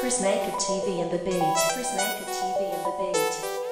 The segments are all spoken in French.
Chris Naked TV and the beat. Chris Naked TV and the beat.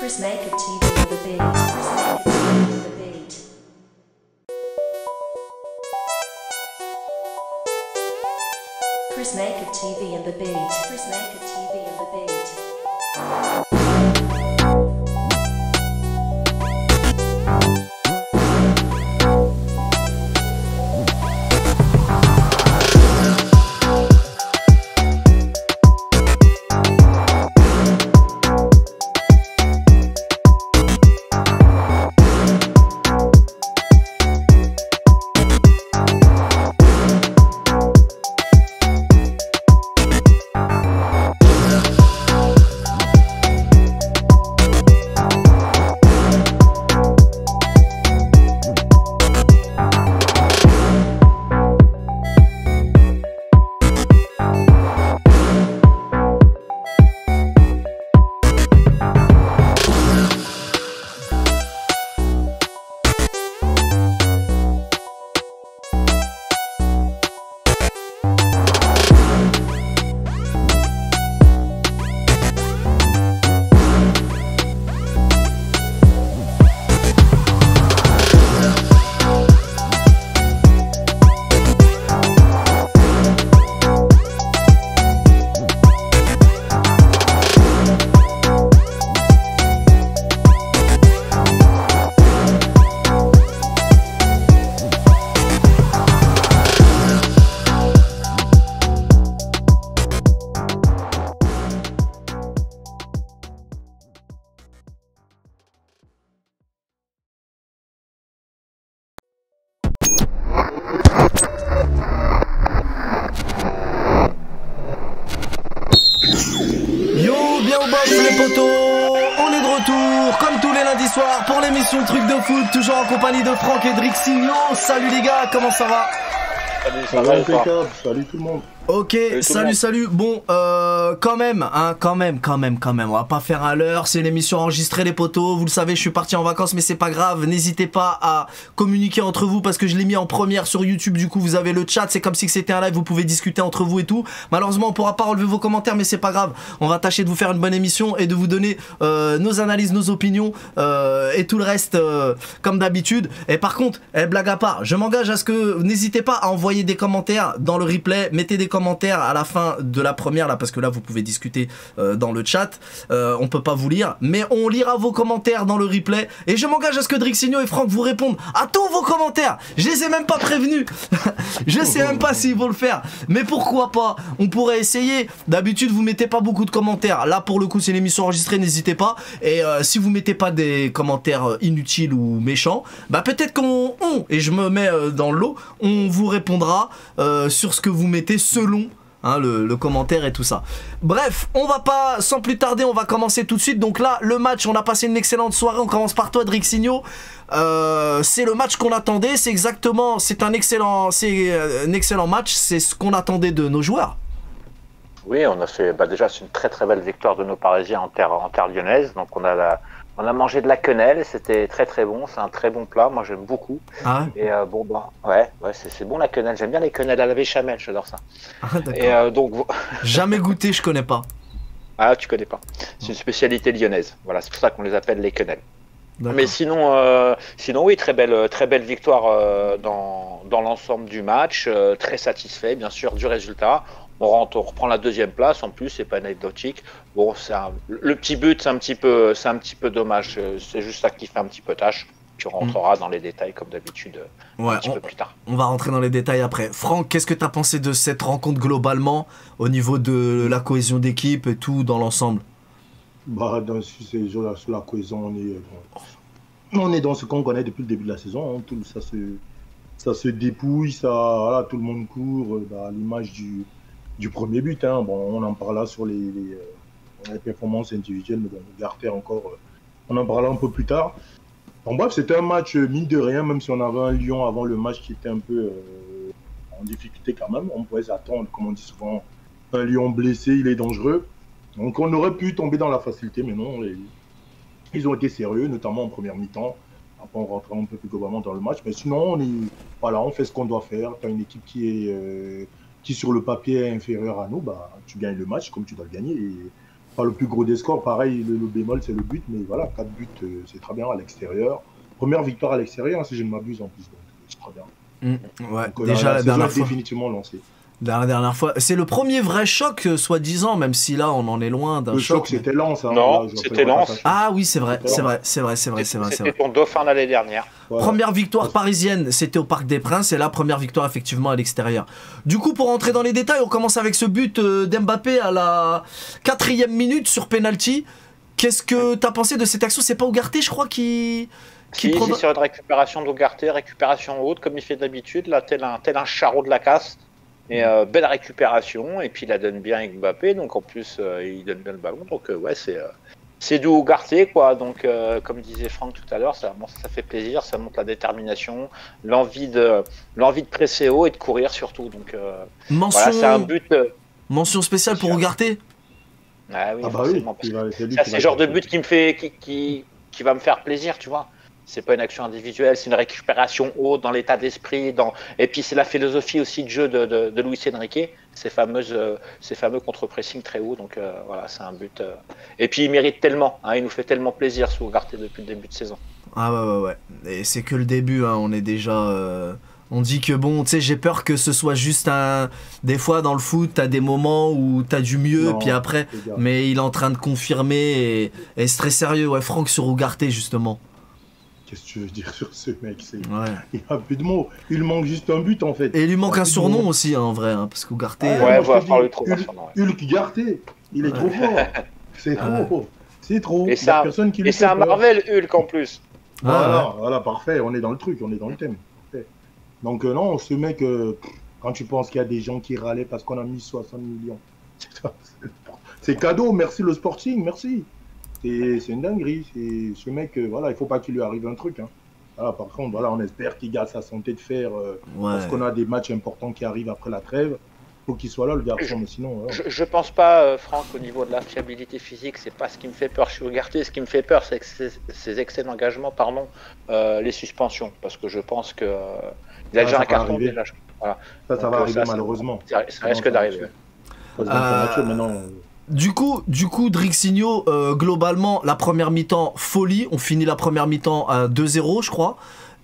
Chris Naked TV and the beat. Chris Naked TV and the beat. Chris Naked TV and the beat. Chris Naked TV and the beat. les lundis soirs pour l'émission Truc de foot, toujours en compagnie de Franck et Drixigno. Salut les gars, comment ça va? Ça va impeccable, salut tout le monde. Ok, salut. Bon, quand même, on va pas faire à l'heure, c'est une émission enregistrée les potos, vous le savez, je suis parti en vacances mais c'est pas grave, n'hésitez pas à communiquer entre vous parce que je l'ai mis en première sur YouTube, du coup vous avez le chat, c'est comme si c'était un live, vous pouvez discuter entre vous et tout. Malheureusement on pourra pas relever vos commentaires mais c'est pas grave, on va tâcher de vous faire une bonne émission et de vous donner nos analyses, nos opinions et tout le reste comme d'habitude. Et par contre, blague à part, je m'engage à ce que n'hésitez pas à envoyer des commentaires dans le replay, mettez des commentaires à la fin de la première là parce que là vous pouvez discuter dans le chat, on peut pas vous lire mais on lira vos commentaires dans le replay et je m'engage à ce que Drixigno et Franck vous répondent à tous vos commentaires. Je les ai même pas prévenus. Je sais même pas s'ils vont le faire mais pourquoi pas, on pourrait essayer. D'habitude vous mettez pas beaucoup de commentaires, là pour le coup c'est une émission enregistrée, n'hésitez pas. Et si vous mettez pas des commentaires inutiles ou méchants, bah peut-être et je me mets dans le lot, on vous répondra sur ce que vous mettez selon le commentaire et tout ça. Bref, on va pas, sans plus tarder, on va commencer tout de suite. Donc là, le match, on a passé une excellente soirée. On commence par toi, Drixigno. C'est le match qu'on attendait. C'est un excellent match. C'est ce qu'on attendait de nos joueurs. Oui, on a fait, déjà c'est une très très belle victoire de nos Parisiens en terre lyonnaise. Donc on a mangé de la quenelle, c'était très très bon, c'est un très bon plat, moi j'aime beaucoup. Ah ouais. Et ouais, c'est bon la quenelle, j'aime bien les quenelles à la béchamel, j'adore ça. Ah d'accord. Et donc jamais goûté, je connais pas. Ah tu connais pas, c'est une spécialité lyonnaise, voilà, c'est pour ça qu'on les appelle les quenelles. Mais sinon oui, très belle victoire dans l'ensemble du match, très satisfait bien sûr du résultat. On reprend la deuxième place, en plus c'est pas anecdotique. Bon, le petit but c'est un petit peu dommage, c'est juste ça qui fait un petit peu tâche. Tu rentreras dans les détails comme d'habitude un petit peu plus tard. On va rentrer dans les détails après. Franck, qu'est-ce que tu as pensé de cette rencontre globalement au niveau de la cohésion d'équipe et tout dans l'ensemble? Sur la cohésion, on est dans ce qu'on connaît depuis le début de la saison. Tout ça se dépouille, voilà, tout le monde court à l'image du premier but. Bon, on en parlera sur les performances individuelles, mais bon, Garté encore, on en parlera un peu plus tard. Bon, bref, c'était un match mine de rien, même si on avait un Lyon avant le match qui était un peu en difficulté quand même. On pouvait s'attendre, comme on dit souvent, un Lyon blessé, il est dangereux. Donc on aurait pu tomber dans la facilité, mais non, ils ont été sérieux, notamment en première mi-temps. Après, on rentrera un peu plus globalement dans le match. Mais sinon, on fait ce qu'on doit faire. Tu as une équipe qui sur le papier est inférieur à nous, tu gagnes le match comme tu dois le gagner. Et pas le plus gros des scores, pareil, le bémol c'est le but, mais voilà, 4 buts c'est très bien à l'extérieur. Première victoire à l'extérieur, si je ne m'abuse en plus, donc c'est très bien. Ouais, donc, déjà la dernière fois. Définitivement lancé. La dernière fois, c'est le premier vrai choc, soi-disant, même si là on en est loin d'un choc. Le choc, c'était Lens. Non, c'était Lens. Ah oui, c'est vrai. C'était ton dauphin l'année dernière. Voilà. Première victoire parisienne, c'était au Parc des Princes, et la première victoire effectivement à l'extérieur. Du coup, pour rentrer dans les détails, on commence avec ce but d'Mbappé à la 4e minute sur penalty. Qu'est-ce que t'as pensé de cette action? C'est pas Ougarté, je crois, qui c'est sur une récupération d'Ougarté, récupération haute, comme il fait d'habitude, là, tel un charreau de la casse. Et belle récupération, et puis il la donne bien avec Mbappé, donc en plus il donne bien le ballon, donc ouais, c'est du Ougarté, quoi. Donc comme disait Franck tout à l'heure, ça fait plaisir, ça montre la détermination, l'envie de presser haut et de courir surtout. Donc voilà, c'est un but. Mention spéciale pour Ougarté. Ah oui, c'est le genre de but qui va me faire plaisir, tu vois. C'est pas une action individuelle, c'est une récupération haute dans l'état d'esprit. Et puis c'est la philosophie aussi de jeu de Luis Enrique, ces fameux contre-pressing très haut. Donc voilà, c'est un but. Et puis il mérite tellement, il nous fait tellement plaisir sous Ougarté depuis le début de saison. Ah ouais. Et c'est que le début, on est déjà. On dit que bon, tu sais, j'ai peur que ce soit juste des fois dans le foot, t'as des moments où t'as du mieux, puis après. Mais il est en train de confirmer et c'est très sérieux. Ouais, Franck sur Ougarté justement. Qu'est-ce que tu veux dire sur ce mec? Il a plus de mots. Il manque juste un but en fait. Et il lui manque un surnom aussi en vrai, parce qu'Ougarté. Ouais, va falloir lui trouver un surnom. Hulk Garté, il est trop fort. C'est trop. C'est trop. Et c'est un Marvel Hulk en plus. Voilà, parfait. On est dans le truc, on est dans le thème. Parfait. Donc non, ce mec, quand tu penses qu'il y a des gens qui râlaient parce qu'on a mis 60 millions, c'est cadeau. Merci le Sporting, merci. C'est une dinguerie. Ce mec, voilà, il faut pas qu'il lui arrive un truc. Hein. Voilà, par contre, voilà, on espère qu'il garde sa santé de fer parce qu'on a des matchs importants qui arrivent après la trêve. Faut qu'il soit là, le garçon, mais sinon. Voilà. Je pense pas, Franck, au niveau de la fiabilité physique, c'est pas ce qui me fait peur chez Ugarte. Ce qui me fait peur, c'est que ses excès d'engagement, pardon, les suspensions, parce que je pense que il a déjà un carton déjà. Voilà. Ça va arriver malheureusement. Ça risque d'arriver. Du coup, Drixinho, globalement, la première mi-temps, folie. On finit la première mi-temps à 2-0, je crois.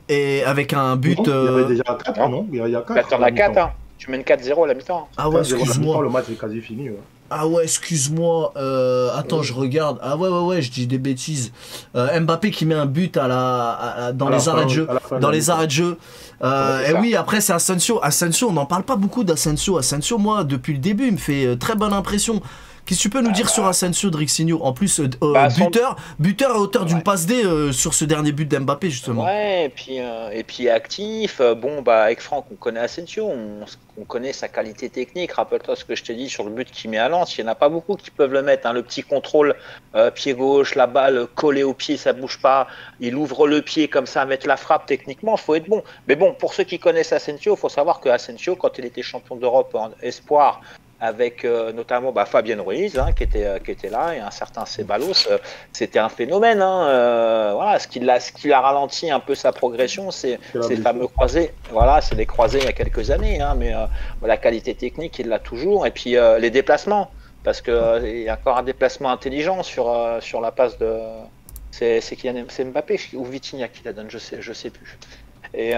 Et avec un but. Il y avait déjà 4, non? Il y a 4. T'en as 4, hein. Tu mènes 4-0 à la mi-temps. Ah ouais, excuse-moi. Le match est quasi fini. Ouais. Ah ouais, excuse-moi. Attends, je regarde. Ah ouais, je dis des bêtises. Mbappé qui met un but dans les arrêts de jeu. Dans les arrêts de jeu. Et oui, après c'est Asensio. Asensio, on n'en parle pas beaucoup d'Asensio. Asensio, moi, depuis le début, il me fait très bonne impression. Qu'est-ce que tu peux nous dire sur Asensio, Drixinho? En plus, buteur à hauteur d'une passe D sur ce dernier but d'Mbappé, justement. Ouais, et puis actif. Bon, bah, avec Franck, on connaît Asensio, on connaît sa qualité technique. Rappelle-toi ce que je t'ai dit sur le but qu'il met à Lens. Il n'y en a pas beaucoup qui peuvent le mettre. Hein. Le petit contrôle, pied gauche, la balle collée au pied, ça bouge pas. Il ouvre le pied comme ça, mettre la frappe. Techniquement, il faut être bon. Mais bon, pour ceux qui connaissent Asensio, il faut savoir que Asensio, quand il était champion d'Europe en espoir, avec notamment Fabien Ruiz qui était là et un certain Ceballos, c'était un phénomène. Hein, voilà, ce qui a ralenti un peu sa progression, c'est ces fameux croisés. Voilà, c'est les croisés il y a quelques années, hein, mais la qualité technique, il l'a toujours. Et puis les déplacements, parce que il y a encore un déplacement intelligent sur la passe de. C'est Mbappé ou Vitinha qui la donne, je sais plus. Et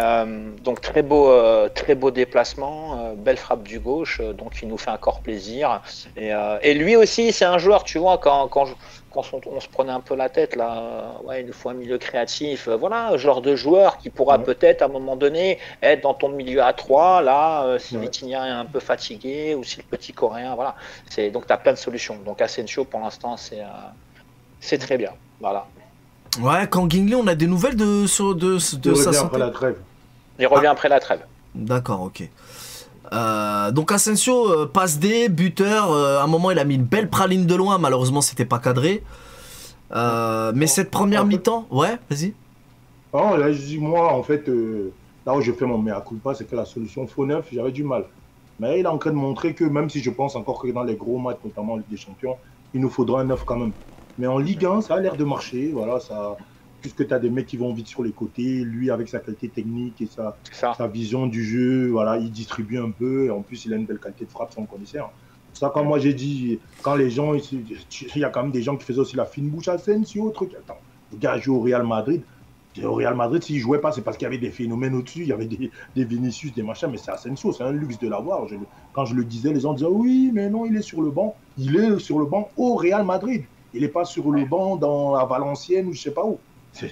donc très beau déplacement, belle frappe du gauche, donc il nous fait encore plaisir. Et lui aussi, c'est un joueur, tu vois, quand on se prenait un peu la tête là, ouais, il nous faut un milieu créatif, voilà, un genre de joueur qui pourra peut-être à un moment donné être dans ton milieu à 3, là, si Vitinha est un peu fatigué ou si le petit coréen, voilà. Donc tu as plein de solutions. Donc Asensio pour l'instant c'est très bien, voilà. Ouais, quand Guinglé, on a des nouvelles de sa santé. Après la trêve. Il revient après la trêve. D'accord, ok. Donc Asensio, passe D, buteur. À un moment, il a mis une belle praline de loin. Malheureusement, c'était pas cadré. Mais cette première mi-temps, ouais, vas-y. Non, là, je dis, moi, en fait, là où je fais mon mea culpa, c'est que la solution faux neuf, j'avais du mal. Mais il est en train de montrer que même si je pense encore que dans les gros matchs, notamment en Ligue des Champions, il nous faudra un neuf quand même. Mais en Ligue 1, ça a l'air de marcher. Voilà, puisque tu as des mecs qui vont vite sur les côtés, lui avec sa qualité technique et sa vision du jeu, voilà, il distribue un peu. Et en plus, il a une belle qualité de frappe, c'est un connaisseur. C'est ça, comme moi j'ai dit, quand les gens, il y a quand même des gens qui faisaient aussi la fine bouche à Asensio, truc. Attends, le gars joue au Real Madrid. Au Real Madrid, s'il ne jouait pas, c'est parce qu'il y avait des phénomènes au-dessus, il y avait des Vinicius, des machins, mais c'est Asensio, c'est un luxe de l'avoir. Quand je le disais, les gens disaient oui, mais non, il est sur le banc. Il est sur le banc au Real Madrid. Il n'est pas sur le banc dans la Valenciennes ou je sais pas où.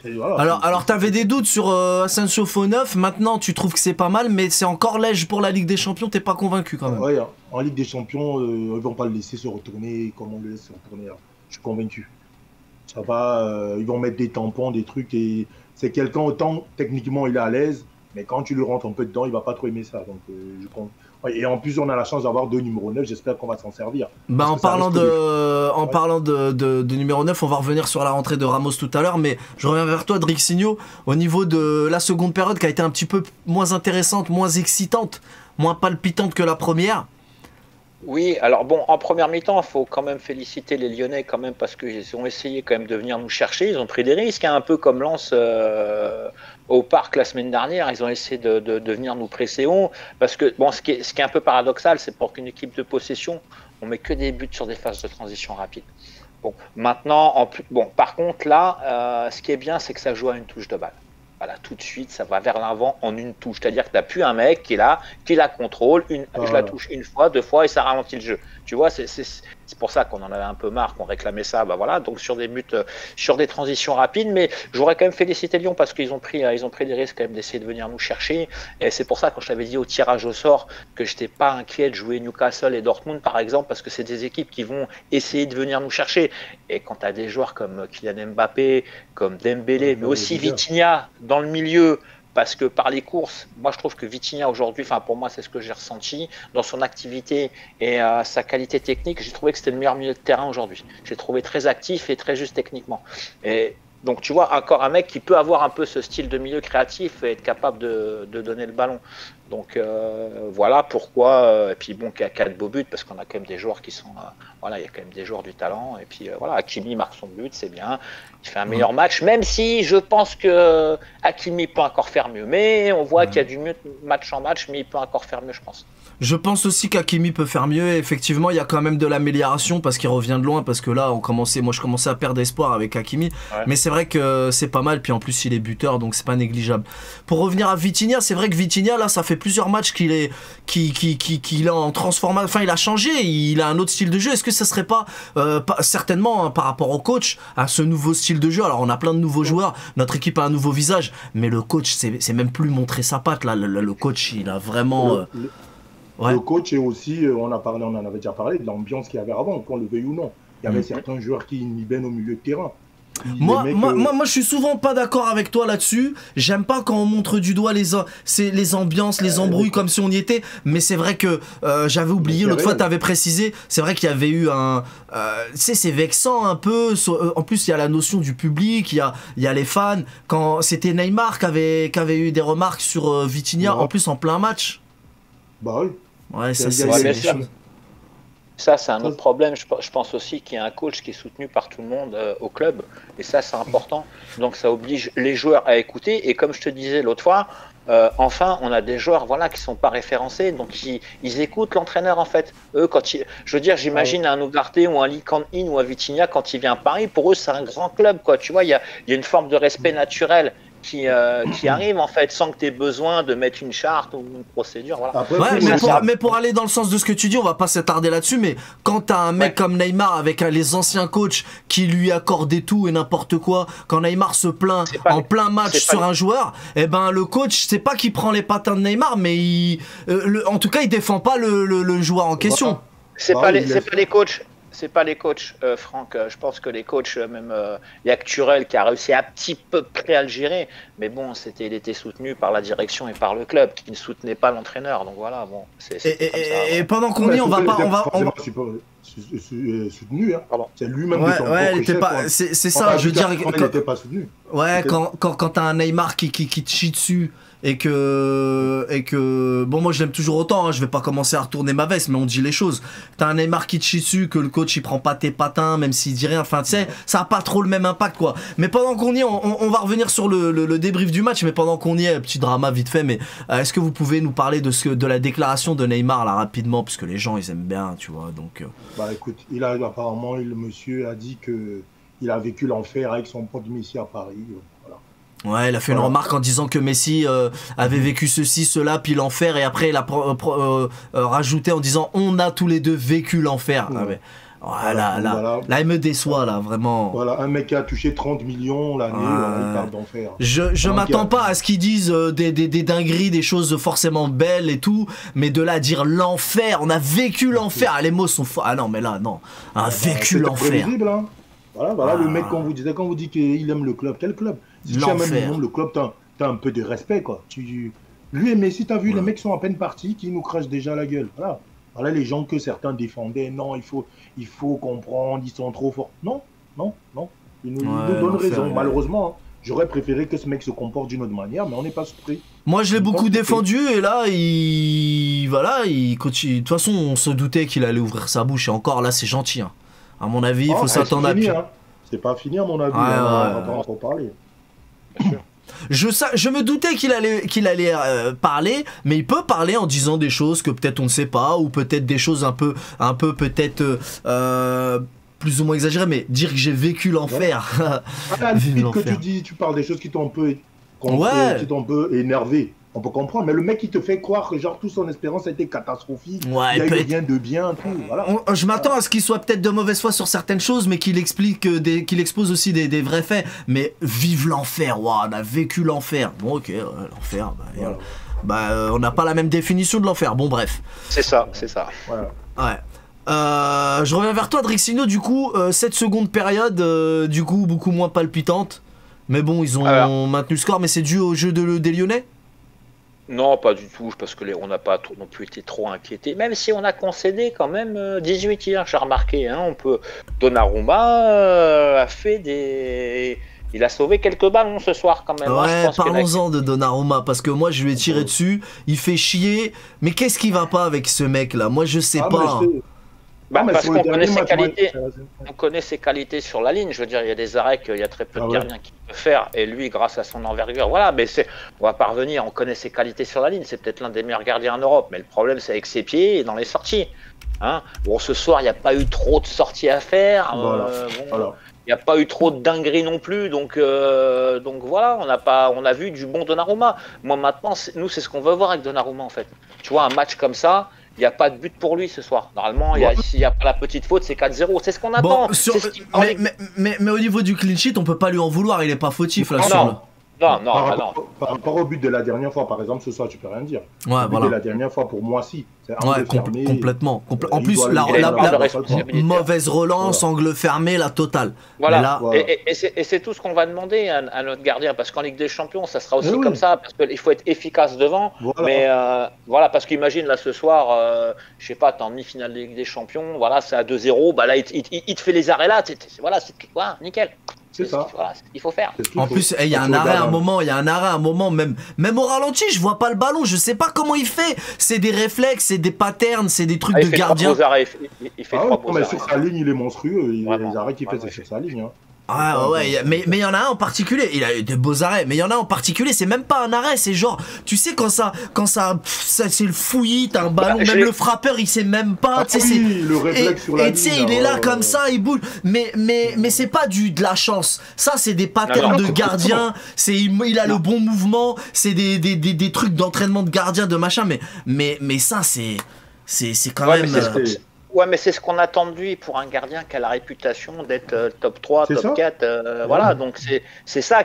Voilà, alors tu avais des doutes sur Asensio faux neuf, maintenant tu trouves que c'est pas mal, mais c'est encore léger pour la Ligue des Champions, t'es pas convaincu quand même. Ouais, en Ligue des Champions, ils vont pas le laisser se retourner comme on le laisse se retourner. Là. Je suis convaincu. Ça va, ils vont mettre des tampons, des trucs, et c'est quelqu'un, autant techniquement il est à l'aise, mais quand tu lui rentres un peu dedans, il va pas trop aimer ça. Donc, je compte. Ouais, et en plus, on a la chance d'avoir 2 numéros 9, j'espère qu'on va s'en servir. En parlant de numéro 9, on va revenir sur la rentrée de Ramos tout à l'heure, mais je reviens vers toi, Drixinho, au niveau de la seconde période qui a été un petit peu moins intéressante, moins excitante, moins palpitante que la première. Oui, alors bon, en première mi-temps, il faut quand même féliciter les Lyonnais quand même parce qu'ils ont essayé quand même de venir nous chercher, ils ont pris des risques, hein, un peu comme Lens au Parc la semaine dernière, ils ont essayé de venir nous presser haut, parce que bon, ce qui est un peu paradoxal, c'est pour qu'une équipe de possession, on met que des buts sur des phases de transition rapide. Bon, maintenant, par contre là, ce qui est bien, c'est que ça joue à une touche de balle. Voilà, tout de suite, ça va vers l'avant en une touche. C'est-à-dire que tu n'as plus un mec qui est là, qui la contrôle, je la touche une fois, 2 fois et ça ralentit le jeu. Tu vois, c'est pour ça qu'on en avait un peu marre, qu'on réclamait ça. Bah voilà, donc sur des buts, sur des transitions rapides, mais j'aurais quand même félicité Lyon parce qu'ils ont pris des risques quand même d'essayer de venir nous chercher. Et c'est pour ça, quand je t'avais dit au tirage au sort, que je n'étais pas inquiet de jouer Newcastle et Dortmund, par exemple, parce que c'est des équipes qui vont essayer de venir nous chercher. Et quand tu as des joueurs comme Kylian Mbappé, comme Dembélé, mais aussi Vitinha dans le milieu, parce que par les courses, moi je trouve que Vitinha aujourd'hui, enfin pour moi c'est ce que j'ai ressenti, dans son activité et sa qualité technique, j'ai trouvé que c'était le meilleur milieu de terrain aujourd'hui. J'ai trouvé très actif et très juste techniquement. Et donc tu vois, encore un mec qui peut avoir un peu ce style de milieu créatif et être capable de donner le ballon. Donc voilà pourquoi, et puis bon, qu'il y a 4 beaux buts, parce qu'on a quand même des joueurs qui sont, voilà, il y a quand même des joueurs du talent, et puis voilà, Hakimi marque son but, c'est bien, il fait un meilleur match, même si je pense que Hakimi peut encore faire mieux, mais on voit qu'il y a du mieux match en match, mais il peut encore faire mieux, je pense. Je pense aussi qu'Hakimi peut faire mieux, et effectivement il y a quand même de l'amélioration parce qu'il revient de loin, parce que là moi je commençais à perdre espoir avec Hakimi, mais c'est vrai que c'est pas mal, puis en plus il est buteur donc c'est pas négligeable. Pour revenir à Vitinha, c'est vrai que Vitinha là ça fait plusieurs matchs qu'il est en transformation, enfin il a changé, il a un autre style de jeu. Est-ce que ça serait pas, certainement hein, par rapport au coach, à ce nouveau style de jeu, alors on a plein de nouveaux joueurs, notre équipe a un nouveau visage, mais le coach c'est même plus montrer sa patte là, le coach il a vraiment... Le coach est aussi, on en avait déjà parlé, de l'ambiance qu'il y avait avant, qu'on le veuille ou non. Il y avait certains joueurs qui inhibaient au milieu de terrain. Moi, je suis souvent pas d'accord avec toi là-dessus. J'aime pas quand on montre du doigt les ambiances, les embrouilles comme si on y était. Mais c'est vrai que j'avais oublié, l'autre fois tu avais précisé, c'est vrai qu'il y avait eu un... tu sais, c'est vexant un peu. En plus, il y a la notion du public, il y a les fans. Quand c'était Neymar qui avait eu des remarques sur Vitinha, en plus en plein match. Bah oui. Ouais, ça c'est des choses. Ça, c'est un autre problème. Je pense aussi qu'il y a un coach qui est soutenu par tout le monde au club. Et ça, c'est important. Donc, ça oblige les joueurs à écouter. Et comme je te disais l'autre fois, enfin, on a des joueurs voilà, qui ne sont pas référencés. Donc, ils écoutent l'entraîneur, en fait. Eux, je veux dire, j'imagine un Ugarte ou un Lee Kang-in ou un Vitinha, quand il vient à Paris, pour eux, c'est un grand club, quoi. Tu vois, il y a une forme de respect naturel qui arrive en fait sans que tu aies besoin de mettre une charte ou une procédure. Voilà. Après, mais pour aller dans le sens de ce que tu dis, on va pas s'attarder là-dessus, mais quand t'as un mec comme Neymar avec les anciens coachs qui lui accordaient tout et n'importe quoi, quand Neymar se plaint en plein match sur un joueur, et ben le coach, c'est pas qu'il prend les patins de Neymar, mais en tout cas il défend pas le joueur en question. C'est pas les coachs. C'est pas les coachs, Franck. Je pense que les coachs, même Turel qui a réussi à petit peu près à le gérer, mais bon, il était soutenu par la direction et par le club qui ne soutenait pas l'entraîneur. Donc voilà, bon. Et pendant qu'on y est, on va soutenu, hein. C'est lui-même c'est ça, je veux dire. Il n'était pas soutenu. Ouais, quand t'as un Neymar qui te chie dessus. Et que bon, moi je l'aime toujours autant, hein, je vais pas commencer à retourner ma veste, mais on dit les choses. T'as un Neymar qui te chie dessus, que le coach il prend pas tes patins, même s'il dit rien, enfin tu sais, ça a pas trop le même impact quoi. Mais pendant qu'on y est, on va revenir sur le débrief du match, mais pendant qu'on y est, petit drama vite fait, mais est-ce que vous pouvez nous parler de la déclaration de Neymar là rapidement, parce que les gens ils aiment bien, tu vois, donc... Bah écoute, apparemment, le monsieur a dit que il a vécu l'enfer avec son pote Messi à Paris. Ouais, il a fait une remarque en disant que Messi avait vécu ceci, cela, puis l'enfer, et après il a rajouté en disant on a tous les deux vécu l'enfer. Ouais. Là, il me déçoit, là, vraiment. Voilà, un mec qui a touché 30 millions l'année, il parle d'enfer. Je m'attends pas à ce qu'ils disent des dingueries, des choses forcément belles et tout, mais de là à dire l'enfer, on a vécu l'enfer, les mots sont forts. Ah non, mais là, non, vécu l'enfer. Hein. Voilà, le mec, quand vous dit qu'il aime le club, quel club? Si tu aimes même le club, t'as un peu de respect, quoi. Lui et Messi, t'as vu, les mecs sont à peine partis, qui nous crachent déjà la gueule. Voilà les gens que certains défendaient. Non, il faut comprendre, ils sont trop forts. Non. Ils nous donnent raison. Malheureusement, hein, j'aurais préféré que ce mec se comporte d'une autre manière, mais on n'est pas surpris. Moi, je l'ai beaucoup défendu, et là, il continue. De toute façon, on se doutait qu'il allait ouvrir sa bouche, et encore là, c'est gentil. Hein. À mon avis, il faut s'attendre à pire. C'est pas fini, à mon avis. On va pas en parler. Je me doutais qu'il allait parler, mais il peut parler en disant des choses que peut-être on ne sait pas, ou peut-être des choses un peu peut-être plus ou moins exagérées, mais dire que j'ai vécu l'enfer. Tu parles des choses qui t'ont un peu énervé. On peut comprendre, mais le mec il te fait croire que genre toute son espérance a été catastrophique, il y a eu rien de bien, tout. Voilà. Je m'attends à ce qu'il soit peut-être de mauvaise foi sur certaines choses, mais qu'il expose aussi des vrais faits. Mais vive l'enfer, on a vécu l'enfer. Bon ok, l'enfer, on n'a pas la même définition de l'enfer. Bon bref. C'est ça. Voilà. Ouais. Je reviens vers toi, Drixino. Du coup, cette seconde période, du coup beaucoup moins palpitante. Mais bon, ils ont maintenu le score, mais c'est dû au jeu des Lyonnais? Non, pas du tout, parce que on n'a pas non plus été trop inquiétés, même si on a concédé quand même 18 hier, j'ai remarqué. Hein, Donnarumma a fait des... Il a sauvé quelques ballons ce soir quand même. Ouais, parlons-en de Donnarumma, parce que moi je lui ai tiré dessus, il fait chier. Mais qu'est-ce qui va pas avec ce mec là? Moi je sais pas. Parce qu'on connaît ses qualités. On connaît ses qualités sur la ligne. Je veux dire, il y a des arrêts qu'il y a très peu de gardiens qui peuvent faire. Et lui, grâce à son envergure, voilà. Mais on va pas revenir. On connaît ses qualités sur la ligne. C'est peut-être l'un des meilleurs gardiens en Europe. Mais le problème, c'est avec ses pieds et dans les sorties. Hein, bon, ce soir, il n'y a pas eu trop de sorties à faire. Il n'y a pas eu trop de dingueries non plus, donc voilà, on a vu du bon Donnarumma. Moi maintenant, nous c'est ce qu'on veut voir avec Donnarumma en fait. Tu vois, un match comme ça, il n'y a pas de but pour lui ce soir. Normalement, s'il n'y a pas la petite faute, c'est 4-0. C'est ce qu'on attend. Mais au niveau du clean sheet, on peut pas lui en vouloir, il est pas fautif là. Par rapport au but de la dernière fois, par exemple, ce soir, tu peux rien dire. Ouais, le but de la dernière fois, pour moi, si. Ouais, complètement. En plus, la mauvaise relance, angle fermé, la totale. Voilà. Et c'est tout ce qu'on va demander à notre gardien, parce qu'en Ligue des Champions, ça sera aussi comme ça, parce qu'il faut être efficace devant. Voilà. Mais voilà, parce qu'imagine là ce soir, je sais pas, t'es en demi-finale de Ligue des Champions, voilà, c'est à 2-0, bah là, il te fait les arrêts là, voilà, nickel. C'est ça. Voilà, ce qu'il faut faire. En plus, il y a un arrêt à un moment, même au ralenti, je vois pas le ballon, je sais pas comment il fait. C'est des réflexes, c'est des patterns, c'est des trucs de gardien. Il fait trois beaux arrêts. Sur sa ligne, il est monstrueux. Les arrêts qu'il fait, c'est sur sa ligne. Hein. Mais il y en a un en particulier, il a eu de beaux arrêts, mais il y en a un en particulier, c'est même pas un arrêt, c'est genre, tu sais, quand ça c'est le fouillis, t'as un ballon, même le frappeur il sait même pas, tu sais, le réflexe sur la ligne. Et tu sais, il est là comme ça, il bouge, mais c'est pas de la chance, ça c'est des patterns de gardien, il a le bon mouvement, c'est des trucs d'entraînement de gardien, de machin, mais ça c'est quand même... Ouais, mais c'est ce qu'on attend de lui pour un gardien qui a la réputation d'être top 3, top 4. Voilà, donc c'est ça.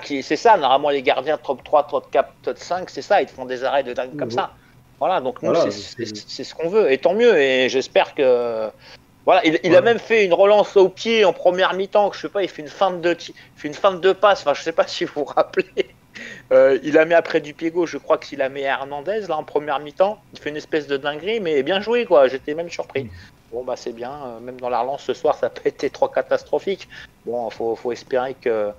Normalement, les gardiens top 3, top 4, top 5, c'est ça. Ils te font des arrêts de dingue comme ça. Voilà, donc nous, c'est ce qu'on veut. Et tant mieux. Et j'espère que. Voilà, il a même fait une relance au pied en première mi-temps. Je sais pas, il fait une feinte de passe. Enfin, je sais pas si vous vous rappelez. Il a mis après du pied gauche, je crois qu'il a mis à Hernandez là en première mi-temps. Il fait une espèce de dinguerie, mais bien joué quoi. J'étais même surpris. Bon bah c'est bien, même dans la relance ce soir ça n'a pas été trop catastrophique. Bon, faut espérer que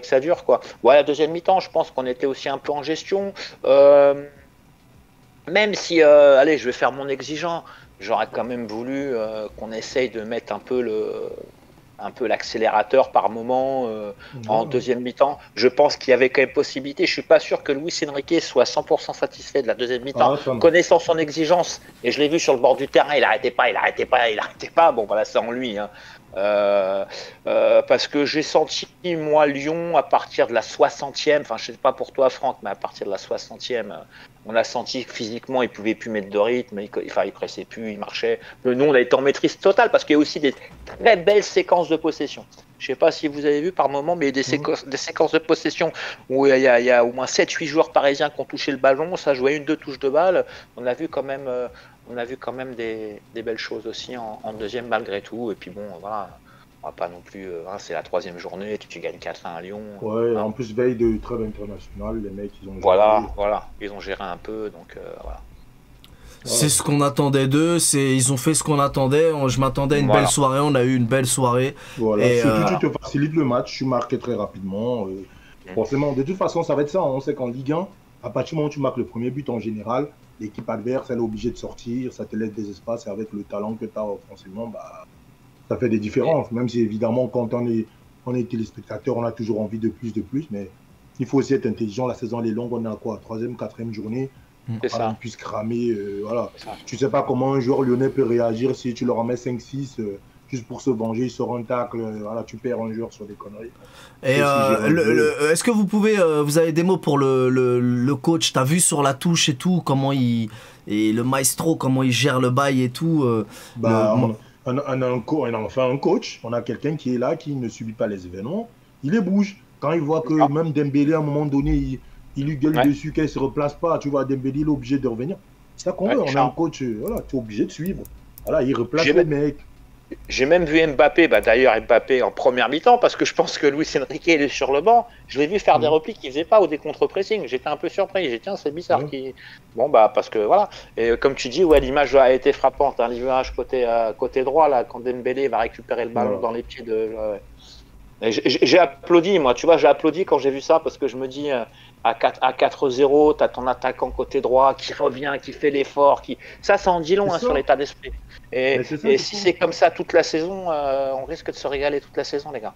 ça dure quoi. Ouais, la deuxième mi-temps, je pense qu'on était aussi un peu en gestion. Même si, allez, je vais faire mon exigeant, j'aurais quand même voulu qu'on essaye de mettre un peu l'accélérateur par moment en deuxième mi-temps. Je pense qu'il y avait quand même possibilité. Je suis pas sûr que Luis Enrique soit 100% satisfait de la deuxième mi-temps. Connaissant son exigence, et je l'ai vu sur le bord du terrain, il arrêtait pas. Bon, voilà, c'est en lui. Hein. Parce que j'ai senti, moi, Lyon, à partir de la 60e, enfin, je sais pas pour toi, Franck, mais à partir de la 60e, on a senti que physiquement, il pouvait plus mettre de rythme, il pressait plus, il marchait. Nous, on a été en maîtrise totale parce qu'il y a aussi des très belles séquences de possession. Je sais pas si vous avez vu par moment, mais il y a des séquences de possession où il y a au moins 7-8 joueurs parisiens qui ont touché le ballon, ça jouait 1-2 touches de balle. On a vu quand même des belles choses aussi en deuxième malgré tout. Et puis bon, voilà, on va pas non plus. C'est la troisième journée, tu gagnes 4-1 à Lyon. Ouais, en plus veille de trêve internationale, les mecs ils ont. Voilà, ils ont géré un peu, donc voilà. C'est ce qu'on attendait d'eux, ils ont fait ce qu'on attendait, je m'attendais à une belle soirée, on a eu une belle soirée. Voilà, et surtout tu te facilites le match, tu marques très rapidement. Forcément, de toute façon ça va être ça, on sait qu'en Ligue 1, à partir du moment où tu marques le premier but en général, l'équipe adverse elle est obligée de sortir, ça te laisse des espaces et avec le talent que tu as offensivement, bah, ça fait des différences. Même si évidemment quand on est téléspectateur, on a toujours envie de plus, mais il faut aussi être intelligent, la saison elle est longue, on est à quoi, 3e, 4e journée. On puisse cramer, voilà. Tu sais pas comment un joueur lyonnais peut réagir si tu leur en mets 5-6 juste pour se venger, il sort un tacle, voilà, tu perds un joueur sur des conneries. Et est-ce que vous avez des mots pour le coach? T'as vu sur la touche et tout comment et le maestro comment il gère le bail et tout. On a enfin un coach, on a quelqu'un qui est là, qui ne subit pas les événements, il les bouge. Quand il voit que même Dembélé à un moment donné il lui gueule dessus, qu'elle ne se replace pas, tu vois, Dembélé il est obligé de revenir. C'est ça qu'on veut, on a un coach, voilà, tu es obligé de suivre. Voilà, il replace les mecs. J'ai même vu Mbappé, d'ailleurs Mbappé en première mi-temps, parce que je pense que Luis Enrique il est sur le banc. Je l'ai vu faire des replis qu'il faisait pas ou des contre-pressing. J'étais un peu surpris. J'ai dit tiens, c'est bizarre. Bon parce que voilà. Et comme tu dis, ouais, l'image a été frappante. Hein, l'image côté droit là, quand Dembélé va récupérer le ballon dans les pieds de. J'ai applaudi, moi, tu vois, j'ai applaudi quand j'ai vu ça parce que je me dis à 4-0, t'as ton attaquant côté droit qui revient, qui fait l'effort, ça en dit long sur l'état d'esprit. Et si c'est comme ça toute la saison, on risque de se régaler toute la saison, les gars.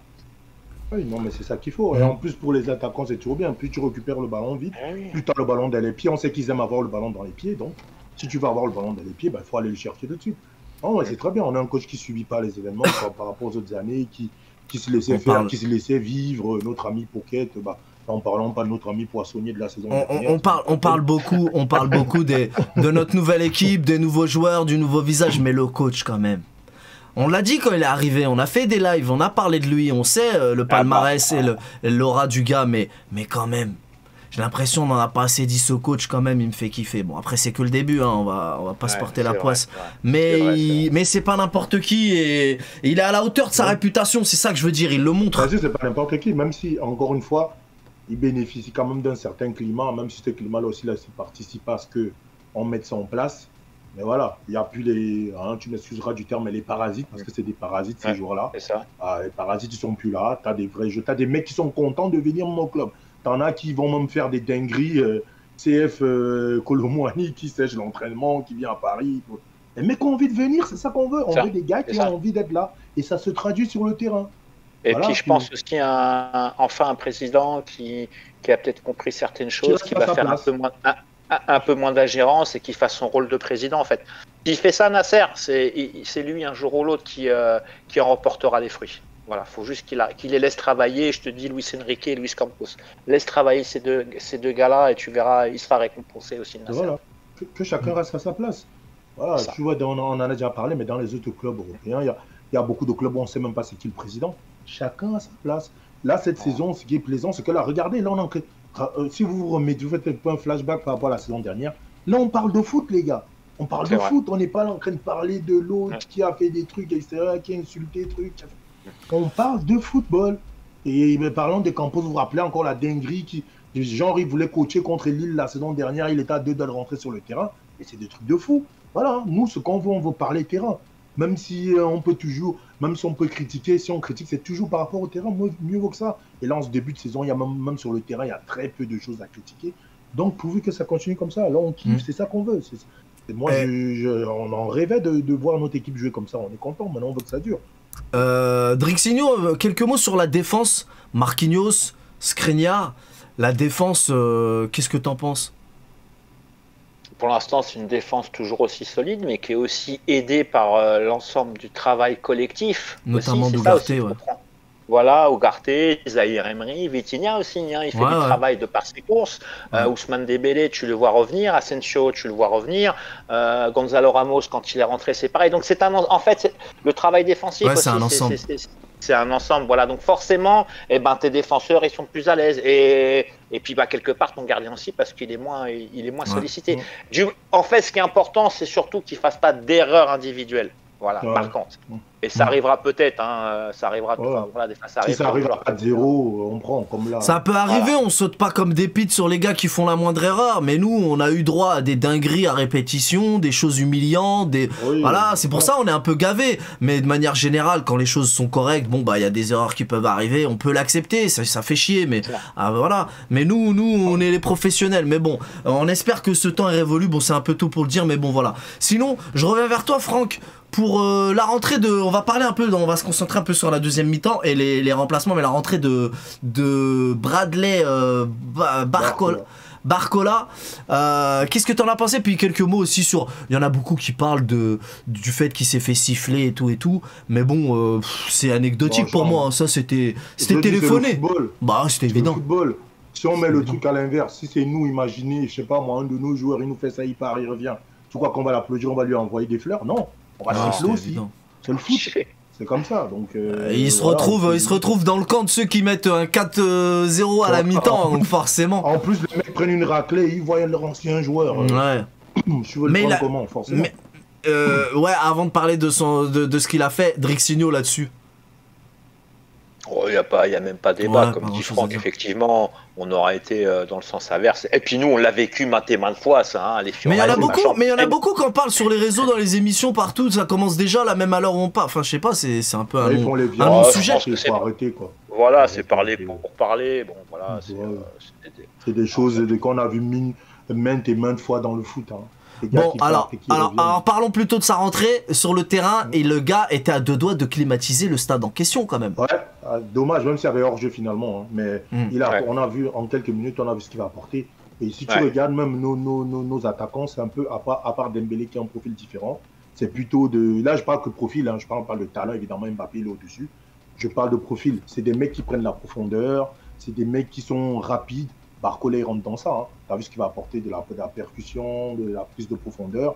Oui, non, mais c'est ça qu'il faut. Et en plus, pour les attaquants, c'est toujours bien. Plus tu récupères le ballon vite, plus tu as le ballon dans les pieds. On sait qu'ils aiment avoir le ballon dans les pieds. Donc, si tu veux avoir le ballon dans les pieds, il faut aller le chercher tout de suite. Non, c'est très bien. On a un coach qui ne subit pas les événements par rapport aux autres années, qui se laissait faire, qui se laissait vivre. Notre ami Pocket, en parlant pas de notre ami Poissonnier de la saison dernière. On parle beaucoup de notre nouvelle équipe, des nouveaux joueurs, du nouveau visage, mais le coach quand même. On l'a dit quand il est arrivé, on a fait des lives, on a parlé de lui, on sait le palmarès et l'aura du gars, mais quand même. J'ai l'impression qu'on n'en a pas assez dit ce coach quand même, il me fait kiffer. Bon après c'est que le début, hein, on va pas se porter la poisse. Mais c'est pas n'importe qui et il est à la hauteur de sa réputation, c'est ça que je veux dire, il le montre. Vas-y, c'est pas n'importe qui, même si encore une fois, il bénéficie quand même d'un certain climat, même si ce climat-là aussi là, participe à ce qu'on mette ça en place. Mais voilà, il n'y a plus les, tu m'excuseras du terme, mais les parasites, parce que c'est des parasites ces jours-là. Les parasites, ils sont plus là, tu as des vrais jeux, tu as des mecs qui sont contents de venir dans mon club. T'en as qui vont même faire des dingueries, CF Colomouani qui sèche l'entraînement, qui vient à Paris. Les mecs ont envie de venir, c'est ça qu'on veut. On veut des gars qui ont envie d'être là. Et ça se traduit sur le terrain. Et voilà, puis je pense aussi enfin un président qui a peut-être compris certaines choses, qui va faire un peu moins d'ingérence et qui fasse son rôle de président en fait. S'il fait ça, Nasser, c'est lui un jour ou l'autre qui en remportera les fruits. Voilà, faut juste qu'il les laisse travailler. Je te dis, Luis Enrique et Luis Campos. Laisse travailler ces deux gars-là et tu verras, il sera récompensé aussi. Voilà, que chacun reste à sa place. Voilà, tu vois, on en a déjà parlé, mais dans les autres clubs européens, il y a beaucoup de clubs où on ne sait même pas c'est qui le président. Chacun a sa place. Là, cette saison, ce qui est plaisant, c'est que là, regardez, là, si vous vous remettez, vous faites un flashback par rapport à la saison dernière, là, on parle de foot, les gars. On parle de foot, on n'est pas là en train de parler de l'autre qui a fait des trucs, etc., qui a insulté des trucs. On parle de football. Et parlant de Campos, vous vous rappelez encore la dinguerie genre, il voulait coacher contre Lille la saison dernière, il était à 2 doigts de rentrer sur le terrain. Et c'est des trucs de fou. Voilà, nous, ce qu'on veut, on veut parler terrain. Même si on peut toujours, même si on peut critiquer, si on critique, c'est toujours par rapport au terrain, mieux vaut que ça. Et là, en ce début de saison, il y a même sur le terrain, il y a très peu de choses à critiquer. Donc, pourvu que ça continue comme ça, là, on kiffe, c'est ça qu'on veut. Moi, on en rêvait de voir notre équipe jouer comme ça, on est content, maintenant on veut que ça dure. Drixinho, quelques mots sur la défense. Marquinhos, Skriniar, la défense, qu'est-ce que t'en penses? Pour l'instant, c'est une défense toujours aussi solide, mais qui est aussi aidée par l'ensemble du travail collectif. Notamment d'Ugarte, ouais. Voilà, Ugarte, Zahir Emery, Vitinha aussi, hein, il fait du travail de par ses courses. Ousmane Dembélé, tu le vois revenir. Asensio, tu le vois revenir. Gonzalo Ramos, quand il est rentré, c'est pareil. Donc en fait, le travail défensif aussi, c'est un ensemble. C'est un ensemble, voilà. Donc forcément, tes défenseurs, ils sont plus à l'aise. Et puis quelque part, ton gardien aussi, parce qu'il est moins sollicité. En fait, ce qui est important, c'est surtout qu'il ne fasse pas d'erreur individuelle. Voilà, marquante. Et ça arrivera peut-être, hein, ça arrivera. Voilà, des fois, si ça arrive à 4-0, on prend comme là. Ça peut arriver, on saute pas comme des pites sur les gars qui font la moindre erreur, mais nous, on a eu droit à des dingueries à répétition, des choses humiliantes, voilà, c'est pour ça on est un peu gavé. Mais de manière générale, quand les choses sont correctes, bon bah il y a des erreurs qui peuvent arriver, on peut l'accepter, ça fait chier, mais voilà. Mais nous, on est les professionnels. Mais bon, on espère que ce temps est révolu. Bon, c'est un peu tôt pour le dire, mais bon voilà. Sinon, je reviens vers toi, Franck. Pour la rentrée on va parler un peu, on va se concentrer un peu sur la deuxième mi-temps et les remplacements, mais la rentrée de Bradley Barcola, qu'est-ce que t'en as pensé? Puis quelques mots aussi sur, il y en a beaucoup qui parlent du fait qu'il s'est fait siffler et tout, mais bon, c'est anecdotique pour moi, hein. Ça c'était téléphoné. Bah c'était évident. Le football. Si on met le truc à l'inverse, si c'est nous, imaginez, je sais pas moi, un de nos joueurs, il nous fait ça, il part, il revient. Tu crois qu'on va l'applaudir, on va lui envoyer des fleurs? Non. On va siffler aussi. C'est le foot. C'est comme ça. Donc, il se retrouve dans le camp de ceux qui mettent un 4-0 à la mi-temps, donc forcément. En plus, les mecs prennent une raclée, ils voient leur ancien joueur. Ouais. Je veux le prendre comment, forcément. Ouais, avant de parler de ce qu'il a fait, Drixinho là-dessus. Oh, il n'y a même pas débat, Ouais, comme pas dit grand-chose à Franck, dire. effectivement, on aura été dans le sens inverse. Et puis nous, on l'a vécu maintes et maintes fois, ça, hein, les Mais il y en a Fiorez, beaucoup, machin. mais il y en a beaucoup qui en parlent sur les réseaux, dans les émissions, partout. Ça commence déjà là, même à l'heure où on parle. Enfin, je sais pas, c'est un peu un Ils font les un viandes, non-sujet. je pense que il c'est- faut arrêter, quoi. Voilà, Ouais, c'est parler c'est- pour parler. Bon, voilà, Ouais. c'était C'est des choses qu'on a vues maintes et maintes fois dans le foot. Hein. Les gars Bon, qui alors, partent et qui reviennent. alors parlons plutôt de sa rentrée sur le terrain. Et le gars était à 2 doigts de climatiser le stade en question, quand même. Ouais, dommage, même s'il y avait hors-jeu finalement. Hein. Mais Ouais. on a vu en quelques minutes, on a vu ce qu'il va apporter. Et si tu Ouais. regardes même nos attaquants, c'est un peu, à part Dembélé qui a un profil différent, c'est plutôt de... Là, je parle que profil, hein, je parle pas de talent, évidemment, Mbappé il est au-dessus. Je parle de profil. C'est des mecs qui prennent la profondeur, c'est des mecs qui sont rapides. Barcola, il rentre dans ça. Hein. Tu as vu ce qu'il va apporter de la percussion, de la prise de profondeur.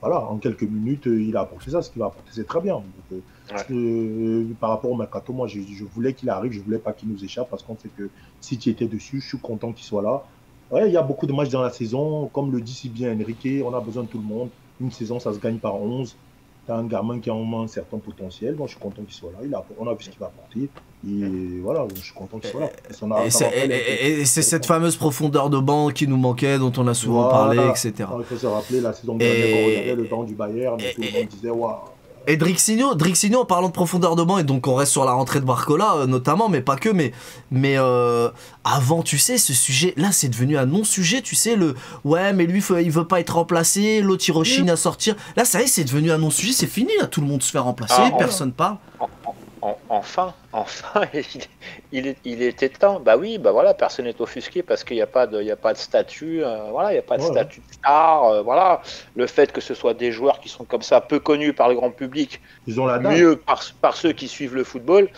Voilà, en quelques minutes, il a apporté ça. Ce qu'il va apporter, c'est très bien. Donc, par rapport au Mercato, moi, je voulais qu'il arrive, je voulais pas qu'il nous échappe parce qu'on sait que si tu étais dessus, je suis content qu'il soit là. Ouais, il y a beaucoup de matchs dans la saison. Comme le dit si bien Enrique, on a besoin de tout le monde. Une saison, ça se gagne par 11. Tu as un gamin qui a au moins un certain potentiel. Moi, je suis content qu'il soit là. On a vu ce qu'il va apporter. Et voilà, je suis content qu'il soit là. Et c'est cette fameuse profondeur de banc qui nous manquait, dont on a souvent parlé, etc. Il faut se rappeler, la saison dernière, on regardait le banc du Bayern, et tout le monde disait waouh. Et Drixinho, en parlant de profondeur de banc, et donc on reste sur la rentrée de Barcola notamment, mais pas que, mais avant, tu sais, ce sujet, là c'est devenu un non-sujet, tu sais, ouais, mais lui il veut pas être remplacé, l'autre il rechigne à sortir. Là, ça y est, c'est devenu un non-sujet, c'est fini, là, tout le monde se fait remplacer, personne parle. Enfin, il était temps. Bah oui, bah voilà, personne n'est offusqué parce qu'il n'y a pas de statut, voilà, il n'y a pas de statut de star, voilà. Le fait que ce soit des joueurs qui sont comme ça, peu connus par le grand public, ils ont la dalle. Mieux par ceux qui suivent le football.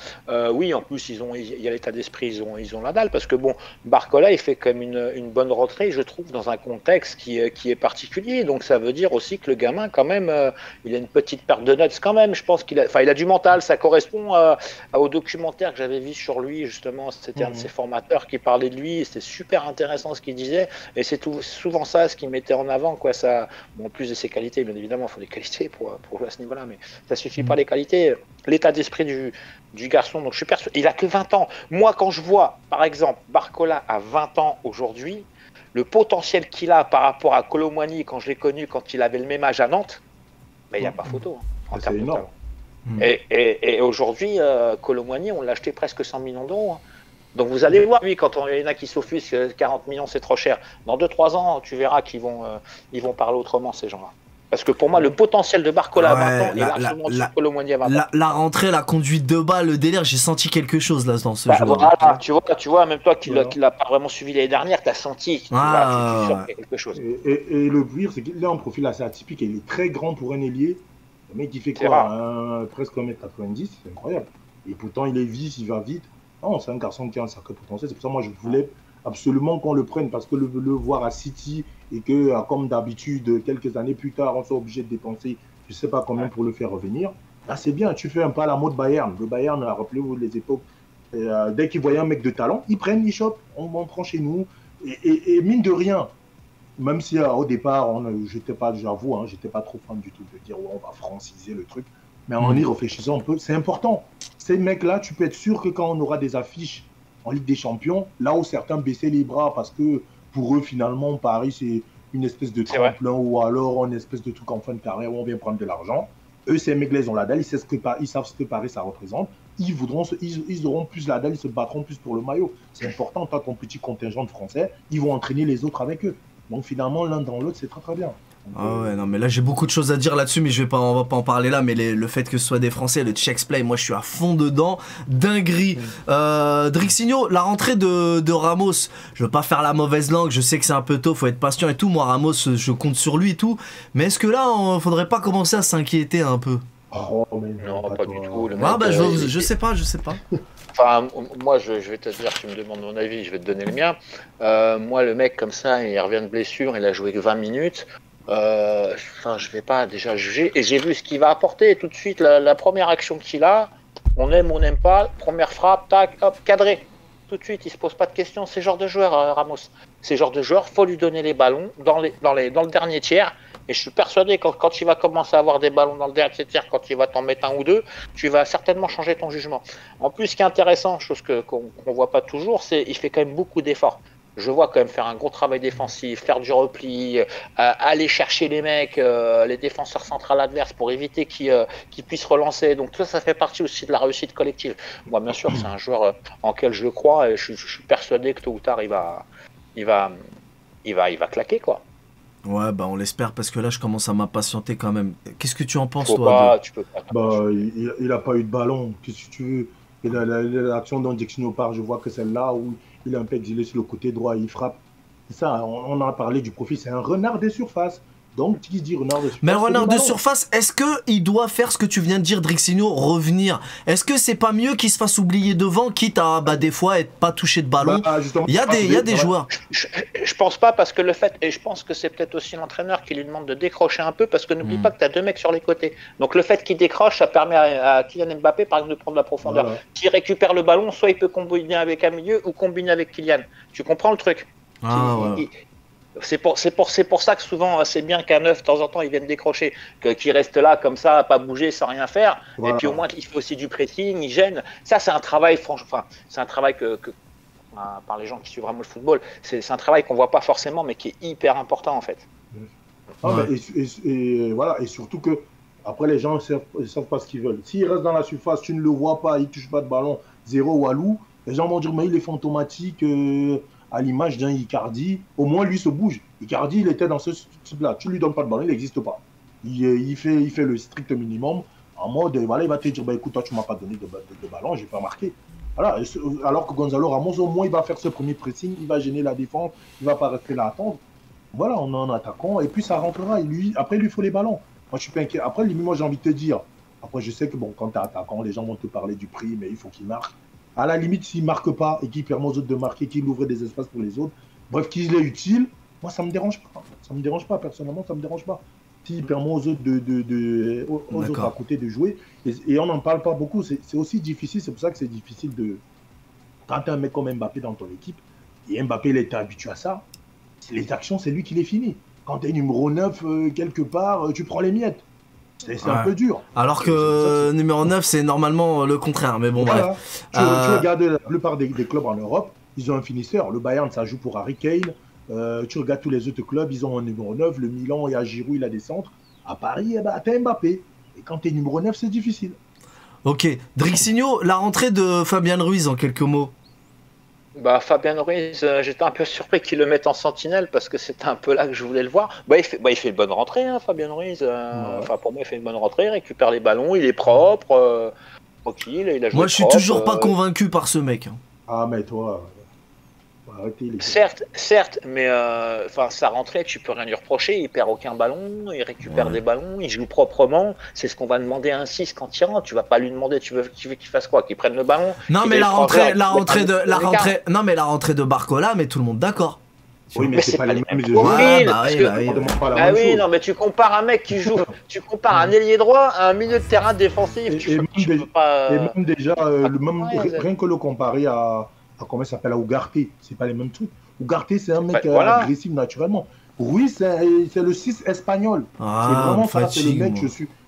Oui, en plus, il y a l'état d'esprit, ils ont la dalle parce que bon, Barcola, il fait quand même une bonne rentrée, je trouve, dans un contexte qui est particulier. Donc ça veut dire aussi que le gamin, quand même, il a une petite perte de notes quand même. Je pense il a du mental, ça correspond au documentaire que j'avais vu sur lui, justement, c'était un de ses formateurs qui parlait de lui, c'était super intéressant ce qu'il disait, et c'est souvent ça ce qu'il mettait en avant, quoi. Ça, bon, en plus de ses qualités, bien évidemment, il faut des qualités pour jouer à ce niveau-là, mais ça suffit pas les qualités, l'état d'esprit du garçon, donc je suis persuadé, il a que 20 ans. Moi, quand je vois, par exemple, Barcola à 20 ans aujourd'hui, le potentiel qu'il a par rapport à Kolo Muani, quand je l'ai connu, quand il avait le même âge à Nantes, il n'y a pas photo. Hein, c'est énorme. Et aujourd'hui, Kolo Muani, on l'a acheté presque 100 millions d'euros. Hein. Donc vous allez voir, lui, quand il y en a qui s'offusquent, 40 millions c'est trop cher. Dans 2-3 ans, tu verras qu'ils vont parler autrement, ces gens-là. Parce que pour moi, le potentiel de Barcola à 20 ans est largement dessus de Kolo Muani à 20 ans. La rentrée, la conduite de balle, le délire, j'ai senti quelque chose là dans ce jeu. Voilà, tu vois, même toi qui l'as pas vraiment suivi l'année dernière, tu as senti tu sens quelque chose. Et le pire, c'est qu'il a un profil assez atypique et il est très grand pour un ailier. Le mec, il fait quoi presque 1m90, c'est incroyable. Et pourtant, il est vif, il va vite. Non, c'est un garçon qui a un sacré potentiel. C'est pour ça que moi, je voulais absolument qu'on le prenne parce que le voir à City et que, comme d'habitude, quelques années plus tard, on soit obligé de dépenser je ne sais pas combien pour le faire revenir. Là, c'est bien. Tu fais un pas à la mode Bayern. Le Bayern, rappelez-vous les époques. Dès qu'ils voyaient un mec de talent, ils prennent, ils chopent. On prend chez nous. Et mine de rien, même si au départ, j'avoue, j'étais pas trop fan du tout de dire on va franciser le truc. Mais en y réfléchissant un peu, c'est important. Ces mecs-là, tu peux être sûr que quand on aura des affiches en Ligue des Champions, là où certains baissaient les bras parce que pour eux, finalement, Paris, c'est une espèce de tremplin ou alors une espèce de truc en fin de carrière où on vient prendre de l'argent. Eux, ces mecs-là, ils ont la dalle, ils savent ce que Paris, ça représente. Ils auront plus la dalle, ils se battront plus pour le maillot. C'est important, toi, ton petit contingent de Français, ils vont entraîner les autres avec eux. Donc finalement, l'un dans l'autre, c'est très très bien. Ah ouais, non mais là j'ai beaucoup de choses à dire là-dessus, mais on va pas en parler là, mais le fait que ce soit des Français, le Chex Play, moi je suis à fond dedans, dinguerie. Drixinho, la rentrée de Ramos, je veux pas faire la mauvaise langue, je sais que c'est un peu tôt, faut être patient et tout, moi Ramos je compte sur lui et tout, mais est-ce que là faudrait pas commencer à s'inquiéter un peu? Oh, mais non, pas du tout. Je sais pas. Enfin, moi, je vais te dire, tu me demandes mon avis, je vais te donner le mien. Moi, le mec comme ça, il revient de blessure, il a joué que 20 minutes. Je vais pas déjà juger. Et j'ai vu ce qu'il va apporter tout de suite. La première action qu'il a, on aime, on n'aime pas. Première frappe, tac, hop, cadré. Tout de suite, il se pose pas de questions. C'est le genre de joueur, Ramos. C'est le genre de joueur, faut lui donner les ballons dans le dernier tiers. Et je suis persuadé que quand il va commencer à avoir des ballons dans le derrière, c'est-à-dire quand il va t'en mettre un ou deux, tu vas certainement changer ton jugement. En plus, ce qui est intéressant, chose qu'on voit pas toujours, c'est qu'il fait quand même beaucoup d'efforts. Je vois quand même faire un gros travail défensif, faire du repli, aller chercher les mecs, les défenseurs centrales adverses pour éviter qu'ils puissent relancer. Donc tout ça, ça fait partie aussi de la réussite collective. Moi, bien sûr, c'est un joueur en quel je crois et je suis persuadé que tôt ou tard, il va claquer, quoi. Ouais, bah on l'espère parce que là je commence à m'impatienter quand même. Qu'est-ce que tu en penses, Faut toi pas, tu peux pas. Bah, il a pas eu de ballon. Qu'est-ce que tu veux? Et l'action dont Dixon part, je vois que celle-là où il est un peu exilé sur le côté droit, il frappe. C'est ça, on en a parlé du profil, c'est un renard des surfaces. Donc, qui dit renard de surface? Mais renard de surface, est-ce qu'il doit faire ce que tu viens de dire, Drixinho, revenir? Est-ce que c'est pas mieux qu'il se fasse oublier devant, quitte à des fois être pas touché de ballon? Il y a des joueurs. Je pense pas parce que le fait, et je pense que c'est peut-être aussi l'entraîneur qui lui demande de décrocher un peu parce que n'oublie pas que tu as deux mecs sur les côtés. Donc le fait qu'il décroche, ça permet à Kylian Mbappé par exemple de prendre la profondeur. Voilà. S'il récupère le ballon, soit il peut combiner avec un milieu ou combiner avec Kylian. Tu comprends le truc? Ah, ouais. C'est pour ça que souvent c'est bien qu'un neuf de temps en temps il vienne décrocher, qu'il reste là comme ça, pas bouger sans rien faire. Voilà. Et puis au moins il fait aussi du pressing, il gêne. Ça c'est un travail c'est un travail que par les gens qui suivent vraiment le football, c'est un travail qu'on voit pas forcément mais qui est hyper important en fait. Ah, mais et voilà, et surtout que après les gens ne savent pas ce qu'ils veulent. S'il reste dans la surface, tu ne le vois pas, il touche pas de ballon, zéro walou, les gens vont dire mais il est fantomatique. À l'image d'un Icardi, au moins lui se bouge. Icardi, il était dans ce type-là. Tu lui donnes pas de ballon, il n'existe pas. Il fait le strict minimum. En mode, voilà, il va te dire, bah, écoute, toi, tu m'as pas donné de ballon, j'ai pas marqué. Voilà. Alors que Gonzalo Ramos, au moins, il va faire ce premier pressing, il va gêner la défense, il va pas rester là à attendre. Voilà, on a un attaquant, et puis ça rentrera. Après, il lui faut les ballons. Moi, je suis pas inquiet. Après, moi, j'ai envie de te dire. Après, je sais que bon, quand tu es attaquant, les gens vont te parler du prix, mais il faut qu'il marque. À la limite, s'il ne marque pas et qu'il permet aux autres de marquer, qu'il ouvre des espaces pour les autres, bref, qu'il est utile, moi, ça ne me dérange pas. Ça ne me dérange pas, personnellement, ça ne me dérange pas. S'il permet aux autres, aux autres à côté de jouer, et on n'en parle pas beaucoup, c'est aussi difficile, c'est pour ça que c'est difficile de... Quand tu as un mec comme Mbappé dans ton équipe, et Mbappé, il était habitué à ça, les actions, c'est lui qui les finit. Quand tu es numéro 9, quelque part, tu prends les miettes. C'est un peu dur. Alors que numéro 9, c'est normalement le contraire. Mais bon, voilà. bref. Tu regardes la plupart des clubs en Europe, ils ont un finisseur. Le Bayern, ça joue pour Harry Kane. Tu regardes tous les autres clubs, ils ont un numéro 9. Le Milan, il y a Giroud, il a des centres. À Paris, t'as Mbappé. Et quand t'es numéro 9, c'est difficile. Ok. Drixinho, la rentrée de Fabian Ruiz en quelques mots. Bah, Fabian Ruiz, j'étais un peu surpris qu'il le mette en sentinelle parce que c'était un peu là que je voulais le voir. Il fait une bonne rentrée, hein, Fabian Ruiz. Enfin, pour moi, il fait une bonne rentrée, il récupère les ballons, il est propre, tranquille, il a joué. Moi, je suis toujours pas convaincu par ce mec. Ah, mais toi, arrêtez. Certes, mais sa rentrée, tu peux rien lui reprocher. Il perd aucun ballon, il récupère des ballons, il joue proprement. C'est ce qu'on va demander à un 6 quand il rentre. Tu vas pas lui demander, tu veux qu'il fasse quoi? Qu'il prenne le ballon? Non, mais la rentrée de Barcola, mais tout le monde d'accord. Oui, mais c'est pas les mêmes jeux. Oui, non, mais tu compares un mec qui joue, tu compares un ailier droit à un milieu de terrain défensif. Et même déjà, rien que le comparer à comment il s'appelle, à Ugarte, c'est pas les mêmes trucs. Ugarte, c'est un mec agressif naturellement. Oui, c'est le 6 espagnol. C'est vraiment ça, c'est le mec,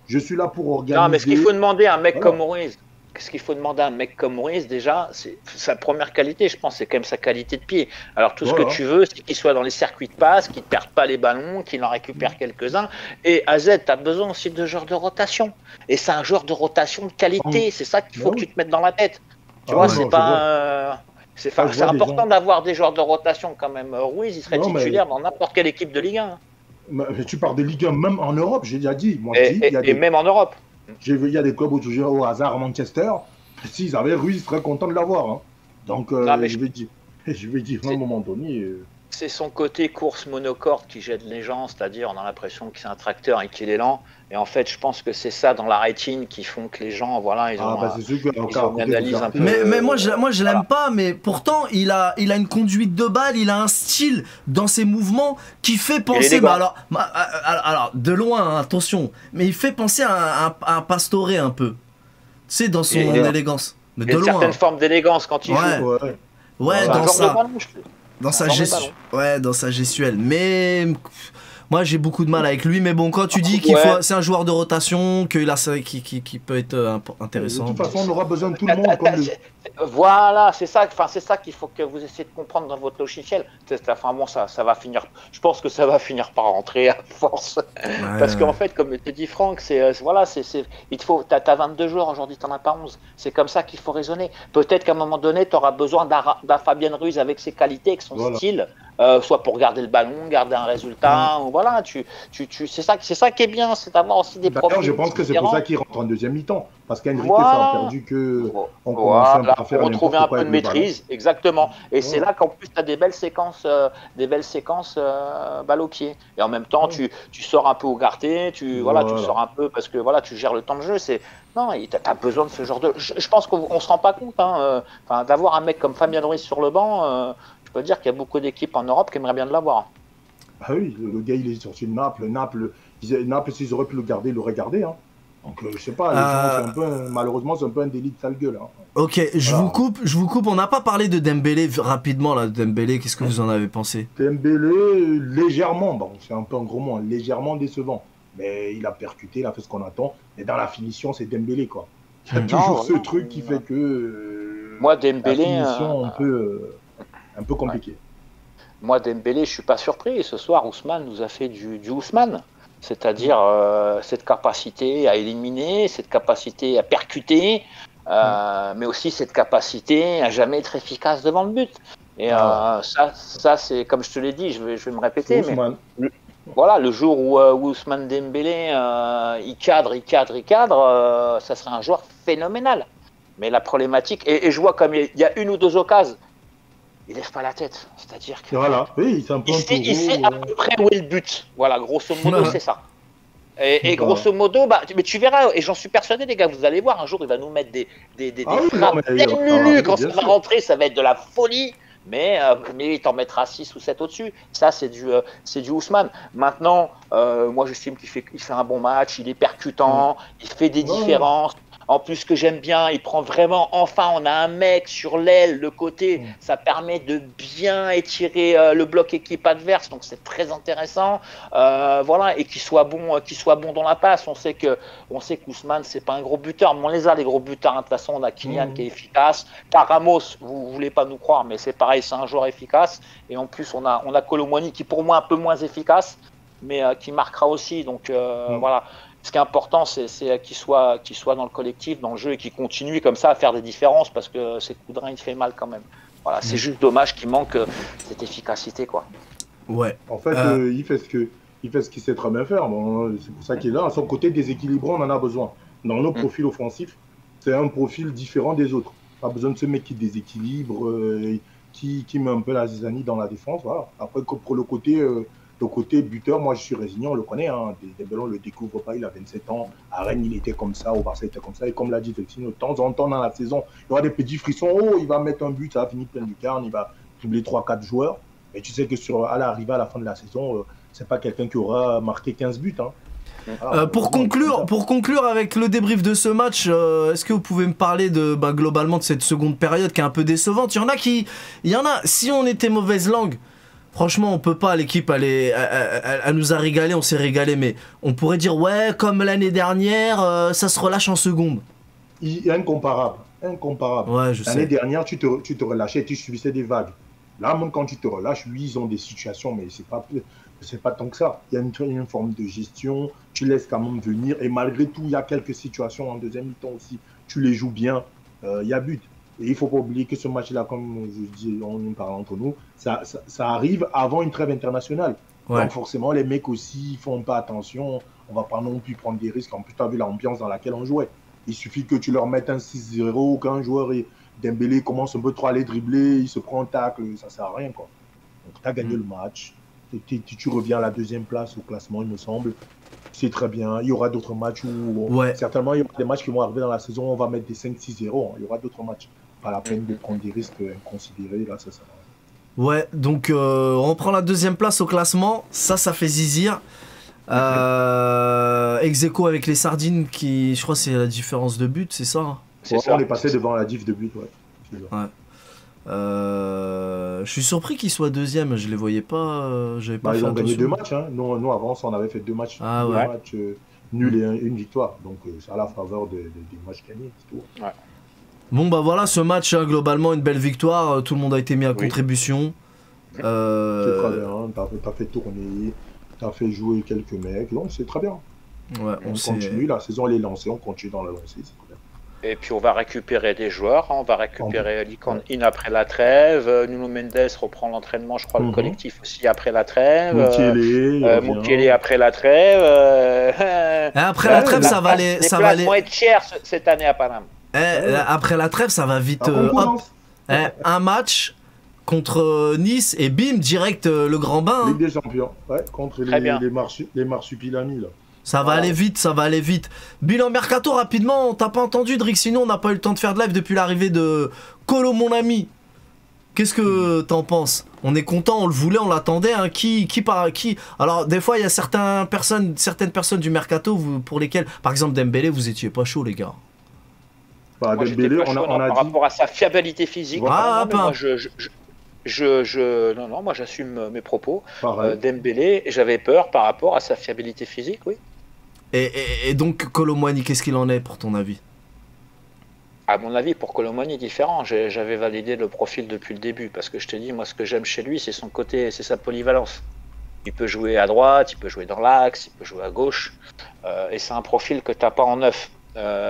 je suis là pour organiser. Non, mais ce qu'il faut demander à un mec comme Ruiz, déjà, c'est sa première qualité, je pense, c'est quand même sa qualité de pied. Alors tout ce que tu veux, c'est qu'il soit dans les circuits de passe, qu'il ne perde pas les ballons, qu'il en récupère quelques-uns. Et AZ, tu as besoin aussi de joueurs de rotation. Et c'est un joueur de rotation de qualité, c'est ça qu'il faut que tu te mettes dans la tête. Tu vois, c'est pas... C'est important d'avoir des joueurs de rotation quand même. Ruiz, il serait titulaire dans n'importe quelle équipe de Ligue 1. Mais tu parles de Ligue 1, même en Europe, j'ai déjà dit. Même en Europe. Il y a des clubs où tu joues au hasard à Manchester. S'ils avaient Ruiz, ils seraient contents de l'avoir. Hein. Donc, je vais dire à un moment donné... C'est son côté course monocorde qui jette les gens, c'est-à-dire on a l'impression que c'est un tracteur et qu'il est lent. Et en fait, je pense que c'est ça dans la rétine qui font que les gens, voilà, ils ont une analyse un peu... Mais moi, je l'aime pas, mais pourtant, il a une conduite de balle, il a un style dans ses mouvements qui fait penser... Alors, de loin, hein, attention, mais il fait penser à un Pastore un peu. Tu sais, dans son élégance. Mais de loin. Il y a une certaine forme d'élégance quand il joue. Ouais, dans sa gestuelle. Mais Moi, j'ai beaucoup de mal avec lui, mais bon, quand tu dis qu'il faut, c'est un joueur de rotation, qui peut être intéressant. De toute façon, on aura besoin de tout le monde. Voilà, c'est ça qu'il faut que vous essayez de comprendre dans votre logiciel. Enfin bon, ça va finir. Je pense que ça va finir par rentrer à force, parce qu'en fait, comme te dit Franck, t'as 22 joueurs aujourd'hui, t'en as pas 11. C'est comme ça qu'il faut raisonner. Peut-être qu'à un moment donné, tu auras besoin d'un Fabien Ruiz avec ses qualités, avec son style. Soit pour garder le ballon, garder un résultat, ou voilà, c'est ça qui est bien, c'est d'avoir aussi des profils. Je pense que c'est pour ça qu'il rentre en deuxième mi-temps, parce qu'Henrique ça a perdu que on commence à faire retrouver un peu de maîtrise, exactement. Et c'est là qu'en plus tu as des belles séquences balle au pied. Et en même temps, tu sors un peu Ugarte, tu sors un peu parce que voilà, tu gères le temps de jeu. Non, t'as besoin de ce genre de. Je pense qu'on se rend pas compte, d'avoir un mec comme Fabien Ruiz sur le banc. Je peux dire qu'il y a beaucoup d'équipes en Europe qui aimeraient bien de l'avoir. Ah oui, le gars il est sorti de Naples. Naples, s'ils auraient pu le garder, ils l'auraient gardé. Hein. Donc je sais pas, les gens, malheureusement c'est un peu un délit de sale gueule. Hein. Ok, je vous coupe. On n'a pas parlé de Dembélé rapidement là. Dembélé, qu'est-ce que vous en avez pensé? Dembélé, légèrement, bon, c'est un peu un gros mot, légèrement décevant. Mais il a percuté, il a fait ce qu'on attend. Mais dans la finition, c'est Dembélé quoi. Il y a toujours ce truc qui fait que moi Dembélé, la finition un peu compliquée. Moi Dembélé, je suis pas surpris. Ce soir, Ousmane nous a fait du Ousmane. C'est-à-dire cette capacité à éliminer, cette capacité à percuter, mais aussi cette capacité à jamais être efficace devant le but. Et ça c'est comme je te l'ai dit, je vais me répéter, mais voilà, le jour où Ousmane Dembélé il cadre, ça serait un joueur phénoménal. Mais la problématique, et je vois comme il y a une ou deux occasions, il lève pas la tête, c'est-à-dire que voilà, oui, il sait à peu près où est le but. Voilà, grosso modo, c'est ça. Et grosso modo, mais tu verras, et j'en suis persuadé, les gars, vous allez voir, un jour, il va nous mettre des frappes telles quand ça va rentrer, ça va être de la folie. Mais il t'en mettra 6 ou 7 au-dessus. Ça, c'est du Ousmane. Maintenant, moi, j'estime qu'il fait un bon match, il est percutant, il fait des différences. En plus, ce que j'aime bien, il prend vraiment, enfin, on a un mec sur l'aile, le côté, ça permet de bien étirer le bloc équipe adverse, donc c'est très intéressant. Voilà, et qu'il soit bon dans la passe. On sait qu'Ousmane, c'est pas un gros buteur, mais on les a, les gros buteurs. De toute façon, on a Kylian qui est efficace. Ramos, vous voulez pas nous croire, mais c'est pareil, c'est un joueur efficace. Et en plus, on a Colomwani qui, pour moi, un peu moins efficace, mais qui marquera aussi. Donc voilà. Ce qui est important, c'est qu'il soit dans le collectif, dans le jeu, et qu'il continue comme ça à faire des différences, parce que ses coups de rein, il fait mal quand même. Voilà, c'est juste dommage qu'il manque cette efficacité, quoi. Ouais. En fait, il fait ce qu'il sait très bien faire. Bon, c'est pour ça qu'il est là. À son côté déséquilibré, on en a besoin. Dans nos profils offensifs, c'est un profil différent des autres. Pas besoin de ce mec qui déséquilibre, qui met un peu la zizanie dans la défense. Voilà. Après, pour le côté buteur, moi je suis résigné, on le connaît. Hein. Dembélé, on ne le découvre pas, il a 27 ans. À Rennes, il était comme ça, au Barça, il était comme ça. Et comme l'a dit Vexino, de temps en temps dans la saison, il y aura des petits frissons. Oh, il va mettre un but, ça va finir plein de lucarne, il va dribbler 3-4 joueurs. Mais tu sais que à l'arrivée à la fin de la saison, c'est pas quelqu'un qui aura marqué 15 buts. Hein. Voilà, pour conclure avec le débrief de ce match, est-ce que vous pouvez me parler globalement de cette seconde période qui est un peu décevante? Il y en a, si on était mauvaise langue, franchement, on peut pas, l'équipe, elle nous a régalé, on s'est régalé, mais on pourrait dire, ouais, comme l'année dernière, ça se relâche en seconde. Incomparable. Ouais, l'année dernière, tu te relâchais, tu subissais des vagues. Là, même quand tu te relâches, oui, ils ont des situations, mais c'est pas tant que ça. Il y a une forme de gestion, tu laisses quand même venir, et malgré tout, il y a quelques situations en deuxième mi-temps aussi, tu les joues bien, il y a but. Et il ne faut pas oublier que ce match-là, comme je dis, on en parle entre nous, ça arrive avant une trêve internationale. Ouais. Donc forcément, les mecs aussi, ils font pas attention. On ne va pas non plus prendre des risques. En plus, tu as vu l'ambiance dans laquelle on jouait. Il suffit que tu leur mettes un 6-0, qu'un joueur, Dembélé, commence un peu trop à les dribbler, il se prend un tacle, ça ne sert à rien, quoi. Donc tu as gagné le match. Tu reviens à la deuxième place au classement, il me semble. C'est très bien. Il y aura d'autres matchs où, certainement, il y aura des matchs qui vont arriver dans la saison, on va mettre des 5-6-0. Il y aura d'autres matchs. Pas la peine de prendre des risques inconsidérés, là, ça sert à rien. Ouais, donc on prend la deuxième place au classement, ça fait zizir. Ex-aequo avec les Sardines, qui, je crois, c'est la différence de but, c'est ça, hein? On est passé devant la diff de but, ouais. Je suis surpris qu'ils soient deuxième, je les voyais pas. J'avais pas Bah, fait ils ont gagné attention. 2 matchs. Hein. Nous, avant, on avait fait 2 matchs, Ah deux ouais. matchs nuls et une victoire. Donc, c'est à la faveur des matchs gagnés. C'est tout. Bon bah voilà, ce match, hein, globalement, une belle victoire. Tout le monde a été mis à Oui. contribution. C'est très bien. T'as fait tourner, t'as fait jouer quelques mecs. Donc, c'est très bien. Ouais, On on s'est... continue. La saison, elle est lancée. On continue dans la lancée. C'est très bien. Et puis on va récupérer des joueurs, hein. On va récupérer Likan In après la trêve, Nuno Mendes reprend l'entraînement, je crois, le collectif aussi après la trêve, Mukiele après la trêve. Et après la trêve, ça va aller... Les Ça va places aller... vont être chères cette année à Paname. Après la trêve, ça va vite. Hop. Un match contre Nice et bim, direct le grand bain. Ligue des Champions. Ouais, contre les Marsupilami, là. Ça va aller vite, ça va aller vite. Bilan Mercato rapidement, t'as pas entendu Drixino, on n'a pas eu le temps de faire de live depuis l'arrivée de Colo mon ami. Qu'est-ce que t'en penses? On est content, on le voulait, on l'attendait, hein. Qui Alors des fois il y a certaines personnes du Mercato pour lesquelles, par exemple Dembélé, vous étiez pas chaud les gars. Bah, Moi, Dembélé, j'étais pas chaud, par rapport à sa fiabilité physique. Ah, moi, non, moi j'assume mes propos. Dembélé, j'avais peur par rapport à sa fiabilité physique, oui. Et donc Kolo Muani, qu'est-ce qu'il en est pour ton avis? À mon avis, pour Kolo Muani, différent. J'avais validé le profil depuis le début parce que je t'ai dit, moi, ce que j'aime chez lui, c'est son côté, c'est sa polyvalence. Il peut jouer à droite, il peut jouer dans l'axe, il peut jouer à gauche, et c'est un profil que t'as pas en neuf.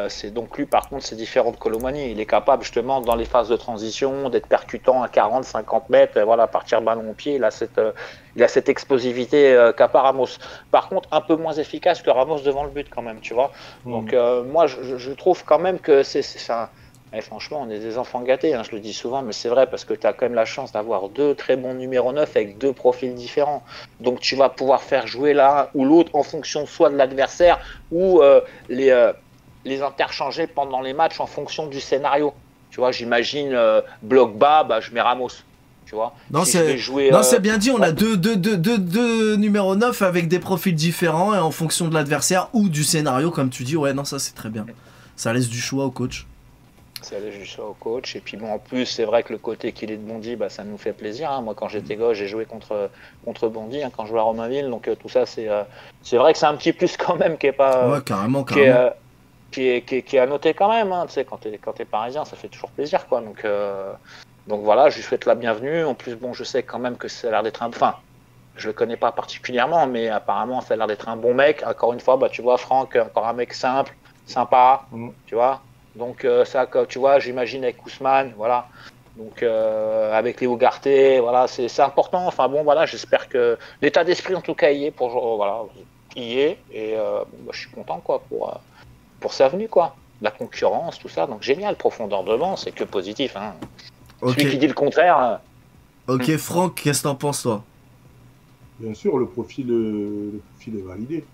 C'est donc lui, par contre, c'est différent de Kolo Muani. Il est capable justement dans les phases de transition d'être percutant à 40, 50 mètres, voilà, partir ballon au pied. Il a cette explosivité qu'a pas Ramos. Par contre, un peu moins efficace que Ramos devant le but quand même, tu vois. Donc moi, je trouve quand même que c'est ça. Et franchement, on est des enfants gâtés, hein, je le dis souvent, mais c'est vrai parce que tu as quand même la chance d'avoir deux très bons numéros 9 avec deux profils différents. Donc tu vas pouvoir faire jouer l'un ou l'autre en fonction soit de l'adversaire ou les interchanger pendant les matchs en fonction du scénario. Tu vois, j'imagine bloc bas, bah, je mets Ramos. Tu vois. Non, si c'est bien dit, on a deux numéros 9 avec des profils différents et en fonction de l'adversaire ou du scénario, comme tu dis. Ouais, non, ça c'est très bien. Ça laisse du choix au coach. Ça laisse du choix au coach. Et puis bon, en plus, c'est vrai que le côté qu'il est de Bondy, bah, ça nous fait plaisir. Hein. Moi, quand j'étais gauche, j'ai joué contre Bondy, hein, quand je jouais à Romainville. Donc tout ça, c'est vrai que c'est un petit plus quand même qui est pas. Ouais, carrément. Qui est à noter quand même, hein, tu sais, quand t'es parisien, ça fait toujours plaisir, quoi. Donc voilà, je lui souhaite la bienvenue. En plus, bon, je sais quand même que ça a l'air d'être enfin, je le connais pas particulièrement, mais apparemment, ça a l'air d'être un bon mec. Encore une fois, bah, tu vois, Franck, encore un mec simple, sympa, tu vois. Donc ça, tu vois, j'imagine avec Ousmane, voilà. Donc avec Léo Garté, voilà, c'est important. Enfin bon, voilà, j'espère que l'état d'esprit, en tout cas, y est voilà, y est. Et bah, je suis content, quoi, pour sa venue, quoi. La concurrence, tout ça. Donc génial, profondeur de banc, c'est que positif. Hein. Okay. Celui qui dit le contraire. Ok, Franck, qu'est-ce que t'en penses, toi? Bien sûr, le profil est validé.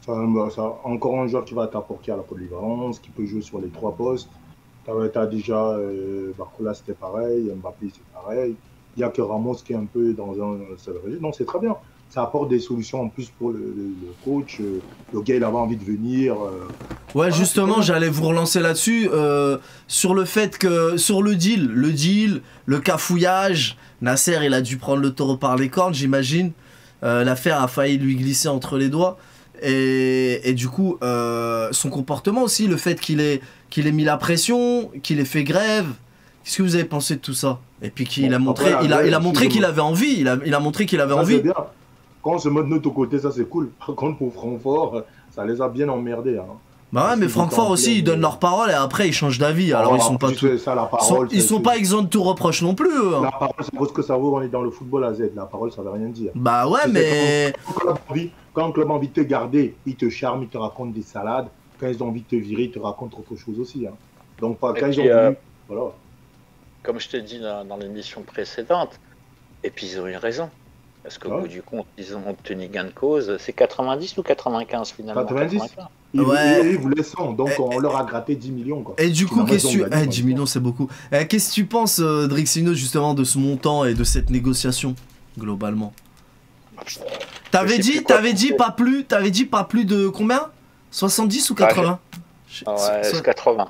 Encore un joueur qui va t'apporter à la polyvalence, qui peut jouer sur les 3 postes. T'as déjà Barcola, c'était pareil. Mbappé, c'est pareil. Il n'y a que Ramos qui est un peu dans un seul régime. Non, c'est très bien. Ça apporte des solutions en plus pour le coach. Le gars, il avait envie de venir. Ouais, justement, j'allais vous relancer là-dessus. Sur le fait que, sur le deal, le cafouillage, Nasser, il a dû prendre le taureau par les cornes, j'imagine. L'affaire a failli lui glisser entre les doigts. Et du coup, son comportement aussi, le fait qu'il ait mis la pression, qu'il ait fait grève. Qu'est-ce que vous avez pensé de tout ça? Et puis qu'il a montré, il a montré qu'il avait envie. Il a montré qu'il avait envie. C'est bien. Quand on se met de notre côté, ça c'est cool. Par contre, pour Francfort, ça les a bien emmerdés. Hein. Bah ouais, mais Francfort aussi, ils donnent leur parole et après ils changent d'avis. Alors ils sont pas tous. Ils sont pas exempts de tout reproche non plus. Hein. La parole, ça vaut ce que ça vaut. On est dans le football à Z. La parole, ça veut rien dire. Bah ouais, mais. Quand un club a envie de te garder, ils te charment, ils te racontent des salades. Quand ils ont envie de te virer, ils te racontent autre chose aussi. Hein. Donc, quand ils ont voulu. Voilà. Comme je t'ai dit dans l'émission précédente, et puis ils ont eu raison. Parce qu'au bout du compte, ils ont obtenu gain de cause. C'est 90 ou 95 finalement? 90. Ils voulaient 100, donc on leur a gratté 10 millions. Quoi. Et du coup, 10 millions, c'est beaucoup. Qu'est-ce que tu penses, Drixino, justement, de ce montant et de cette négociation, globalement? T'avais dit pas plus de combien? 70 ou 80? Ouais, c'est 80.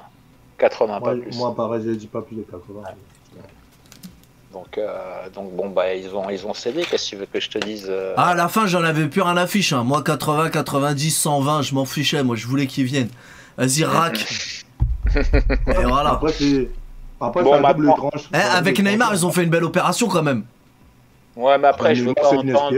80, pas plus. Moi, pareil, j'ai dit pas plus de 80. Donc bon, bah, ils ont cédé. Qu'est-ce que tu veux que je te dise Ah, à la fin, j'en avais plus rien à fiche. Hein. Moi, 80, 90, 120, je m'en fichais. Moi, je voulais qu'ils viennent. Vas-y, rack. Et voilà. Après, c'est Bon, un double maintenant- tranche. Eh, avec Neymar, ils ont fait une belle opération quand même. Ouais, mais après, Ah, je veux Neymar, pas c'est entendre,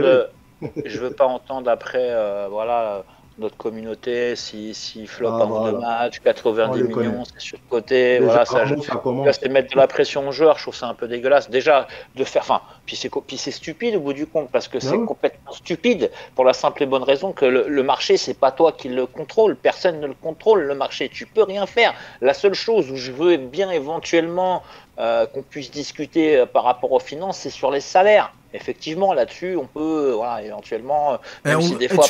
inespéré. je veux pas entendre après, voilà, notre communauté, s'il floppe Ah, un ou deux voilà. matchs, On 90 les connaît. millions, c'est sur le côté, Déjà, voilà, ça, Ramos, ça là, commence. c'est mettre de la pression aux joueurs, je trouve ça un peu dégueulasse. Déjà, de faire, enfin, puis c'est stupide au bout du compte, parce que Ah c'est oui. complètement stupide, pour la simple et bonne raison que le marché, c'est pas toi qui le contrôle, personne ne le contrôle, le marché, tu peux rien faire. La seule chose où je veux bien éventuellement qu'on puisse discuter par rapport aux finances, c'est sur les salaires. Effectivement, là-dessus, on peut, voilà, éventuellement, Et même si des fois,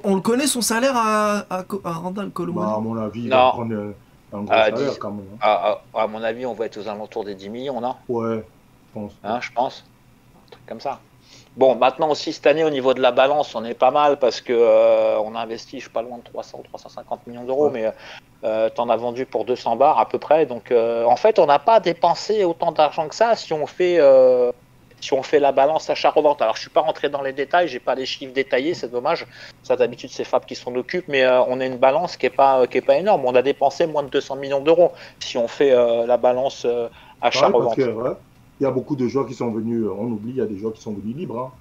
on le connaît son salaire à Randall Bah, Colomani. à mon avis, il va non, prendre un gros à, salaire 10 quand même. Hein. à mon avis, on va être aux alentours des 10 millions, non? Ouais, je pense. Hein, je pense. Un truc comme ça. Bon, maintenant aussi, cette année, au niveau de la balance, on est pas mal parce que on a investi, je suis pas loin de 300 ou 350 millions d'euros, Ouais. mais t'en as vendu pour 200 bars à peu près. Donc, en fait, on n'a pas dépensé autant d'argent que ça si on fait la balance achat-revente. Alors, je suis pas rentré dans les détails, j'ai pas les chiffres détaillés, c'est dommage. Ça, d'habitude, c'est Fab qui s'en occupe, mais on a une balance qui est pas énorme. On a dépensé moins de 200 millions d'euros si on fait la balance Ah oui, parce achat-revente. que ouais, il y a beaucoup de joueurs qui sont venus, on oublie, il y a des joueurs qui sont venus libres. Hein.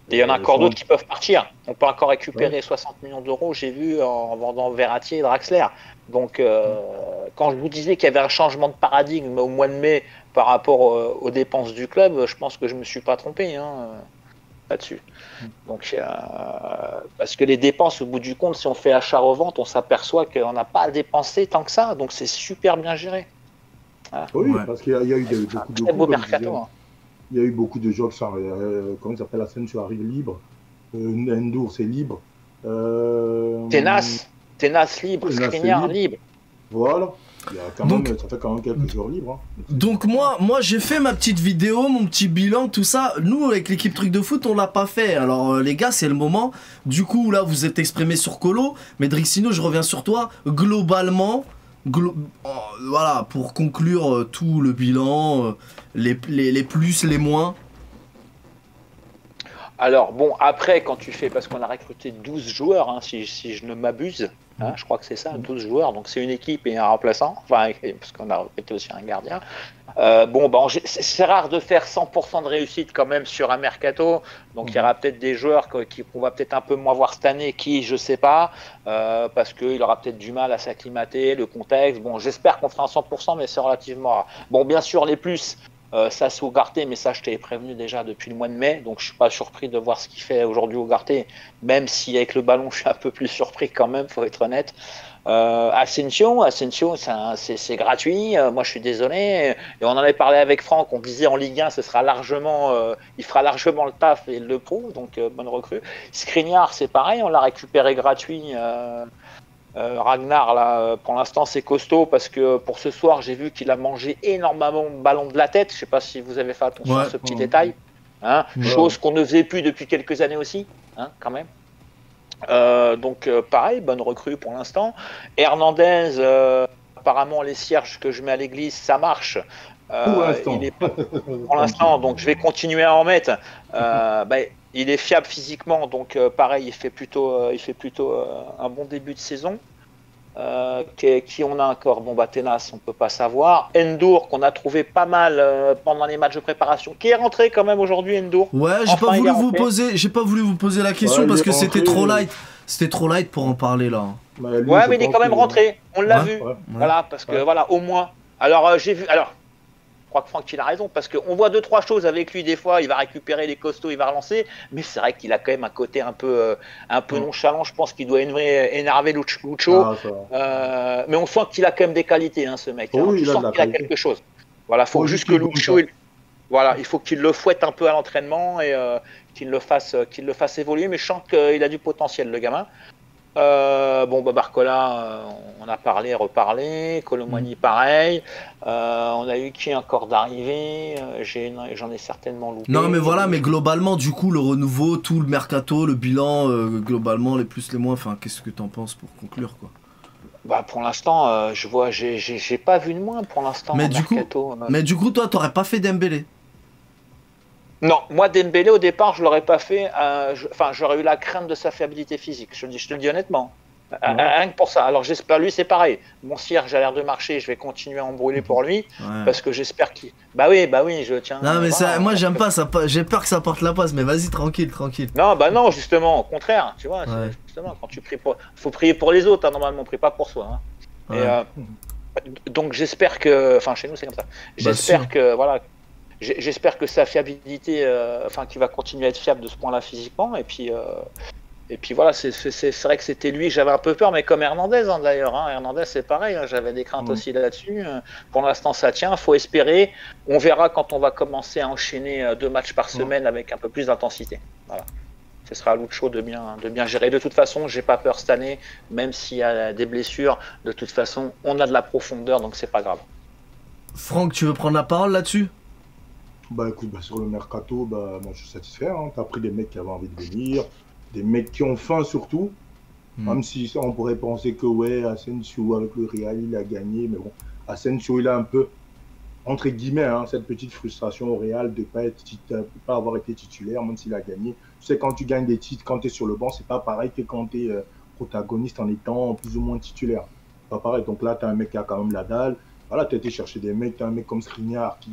Et il y en a encore Sans- d'autres qui peuvent partir. On peut encore récupérer 60 millions d'euros, j'ai vu, en vendant Verratti et Draxler. Donc, quand je vous disais qu'il y avait un changement de paradigme au mois de mai par rapport aux dépenses du club, je pense que je ne me suis pas trompé là-dessus. Donc, parce que les dépenses, au bout du compte, si on fait achat-revente, on s'aperçoit qu'on n'a pas à dépenser tant que ça. Donc, c'est super bien géré. Oui, Ouais. parce qu'il y a eu beaucoup de Très beau coups, comme je mercato. disais. Hein. Il y a eu beaucoup de joueurs qui sont, comment il s'appelle, Asensio arrive libre. Ndour, c'est libre. Tenas libre, Tenas, c'est Skriniar libre. libre. Voilà. Il y a quand Donc- même, ça fait quand même quelques joueurs libres. Hein. Donc moi j'ai fait ma petite vidéo, mon petit bilan, tout ça. Nous avec l'équipe Truc de Foot on l'a pas fait. Alors les gars c'est le moment. Du coup là vous êtes exprimé sur Colo, mais Drixino je reviens sur toi. Globalement, voilà pour conclure tout le bilan, les plus, les moins. Alors, bon, après, quand tu fais, parce qu'on a recruté 12 joueurs, hein, si je ne m'abuse, hein, je crois que c'est ça, 12 joueurs, donc c'est une équipe et un remplaçant, enfin, parce qu'on a recruté aussi un gardien. Bon, bah, c'est rare de faire 100% de réussite quand même sur un mercato, donc il y aura peut-être des joueurs qu'on va peut-être un peu moins voir cette année, je sais pas, parce qu'il aura peut-être du mal à s'acclimater, le contexte. Bon, j'espère qu'on fera un 100%, mais c'est relativement rare. Bon, bien sûr, les plus. Ça c'est Ugarte, mais ça je t'avais prévenu déjà depuis le mois de mai, donc je suis pas surpris de voir ce qu'il fait aujourd'hui Ugarte, même si avec le ballon je suis un peu plus surpris quand même, faut être honnête. Asensio, c'est gratuit, moi je suis désolé, et on en avait parlé avec Franck, on disait en Ligue 1 ce sera largement, il fera largement le taf et il le prouve, donc bonne recrue. Skriniar c'est pareil, on l'a récupéré gratuit. Ragnar, là, pour l'instant, c'est costaud parce que pour ce soir, j'ai vu qu'il a mangé énormément de ballons de la tête. Je sais pas si vous avez fait attention à ce petit détail. Hein, chose qu'on ne faisait plus depuis quelques années aussi, hein, quand même. Donc, pareil, bonne recrue pour l'instant. Hernandez, apparemment, les cierges que je mets à l'église, ça marche. Pour l'instant. Il est pas... Pour l'instant, donc je vais continuer à en mettre. Il est fiable physiquement, donc pareil, il fait plutôt un bon début de saison. Qui on a encore? Bon, bah, Tenas, on peut pas savoir. Endur, qu'on a trouvé pas mal pendant les matchs de préparation, qui est rentré quand même aujourd'hui, Endur. Ouais, j'ai pas voulu vous poser la question parce que c'était trop light. C'était trop light pour en parler là. Mais lui, Ouais, je mais il est pense quand même que- rentré. On l'a Ouais. vu. Ouais. Voilà, parce que Ouais. voilà, au moins. Alors, j'ai vu. Alors, je crois que Franck il a raison parce qu'on voit 2-3 choses avec lui des fois. Il va récupérer les costauds, il va relancer, mais c'est vrai qu'il a quand même un côté un peu nonchalant. Je pense qu'il doit énerver Lucho. Ah, ça. Mais on sent qu'il a quand même des qualités, hein, ce mec. Oui, hein. il Tu a sens de la qu'il a qualité. quelque chose. Voilà, faut Faut juste juste que qu'il Lucho, bouge. voilà, il faut qu'il le fouette un peu à l'entraînement et qu'il le fasse évoluer. Mais je sens qu'il a du potentiel, le gamin. Bon, bah, Barcola, on a parlé, reparlé. Colomani, pareil. On a eu qui encore d'arriver? J'en ai certainement loupé. Non mais voilà, mais globalement du coup le renouveau, tout le mercato, le bilan, globalement les plus les moins, enfin qu'est-ce que t'en penses pour conclure quoi? Bah, pour l'instant, j'ai pas vu de moins pour l'instant. Mais en du coup- mercato. Mais du coup toi t'aurais pas fait Dembélé? Non, moi Dembélé au départ je l'aurais pas fait. Enfin, j'aurais eu la crainte de sa fiabilité physique. Je te le dis honnêtement. Rien que pour ça. Alors j'espère, lui c'est pareil. Mon cierge a l'air de marcher, je vais continuer à embrouiller pour lui parce que j'espère qu'il. Bah oui, je tiens. Non mais ça, moi j'aime pas ça, j'ai peur que ça porte la passe, mais vas-y tranquille. Non, bah non, justement, au contraire, tu vois. Justement, quand tu pries pour, faut prier pour les autres, hein, normalement, on prie pas pour soi. Hein. Et, donc j'espère que, enfin chez nous c'est comme ça. J'espère que voilà. J'espère que sa fiabilité, qu'il va continuer à être fiable de ce point-là physiquement, et puis voilà, c'est vrai que c'était lui, j'avais un peu peur, mais comme Hernandez hein, d'ailleurs. Hein. Hernandez c'est pareil, hein, j'avais des craintes aussi là-dessus. Pour l'instant ça tient, faut espérer. On verra quand on va commencer à enchaîner 2 matchs par semaine avec un peu plus d'intensité. Voilà. Ce sera à Lucho de bien gérer. De toute façon, j'ai pas peur cette année, même s'il y a des blessures. De toute façon, on a de la profondeur, donc c'est pas grave. Franck, tu veux prendre la parole là-dessus? Bah écoute, sur le mercato, moi je suis satisfait. Hein. Tu as pris des mecs qui avaient envie de venir, des mecs qui ont faim surtout. Même si on pourrait penser que ouais, Asensio avec le Real il a gagné, mais bon, Asensio il a un peu, entre guillemets, hein, cette petite frustration au Real de ne pas avoir été titulaire, même s'il a gagné. Tu sais, quand tu gagnes des titres, quand tu es sur le banc, c'est pas pareil que quand tu es protagoniste en étant plus ou moins titulaire. Pas pareil. Donc là, tu as un mec qui a quand même la dalle. Voilà, tu as été chercher des mecs, tu as un mec comme Skriniar qui,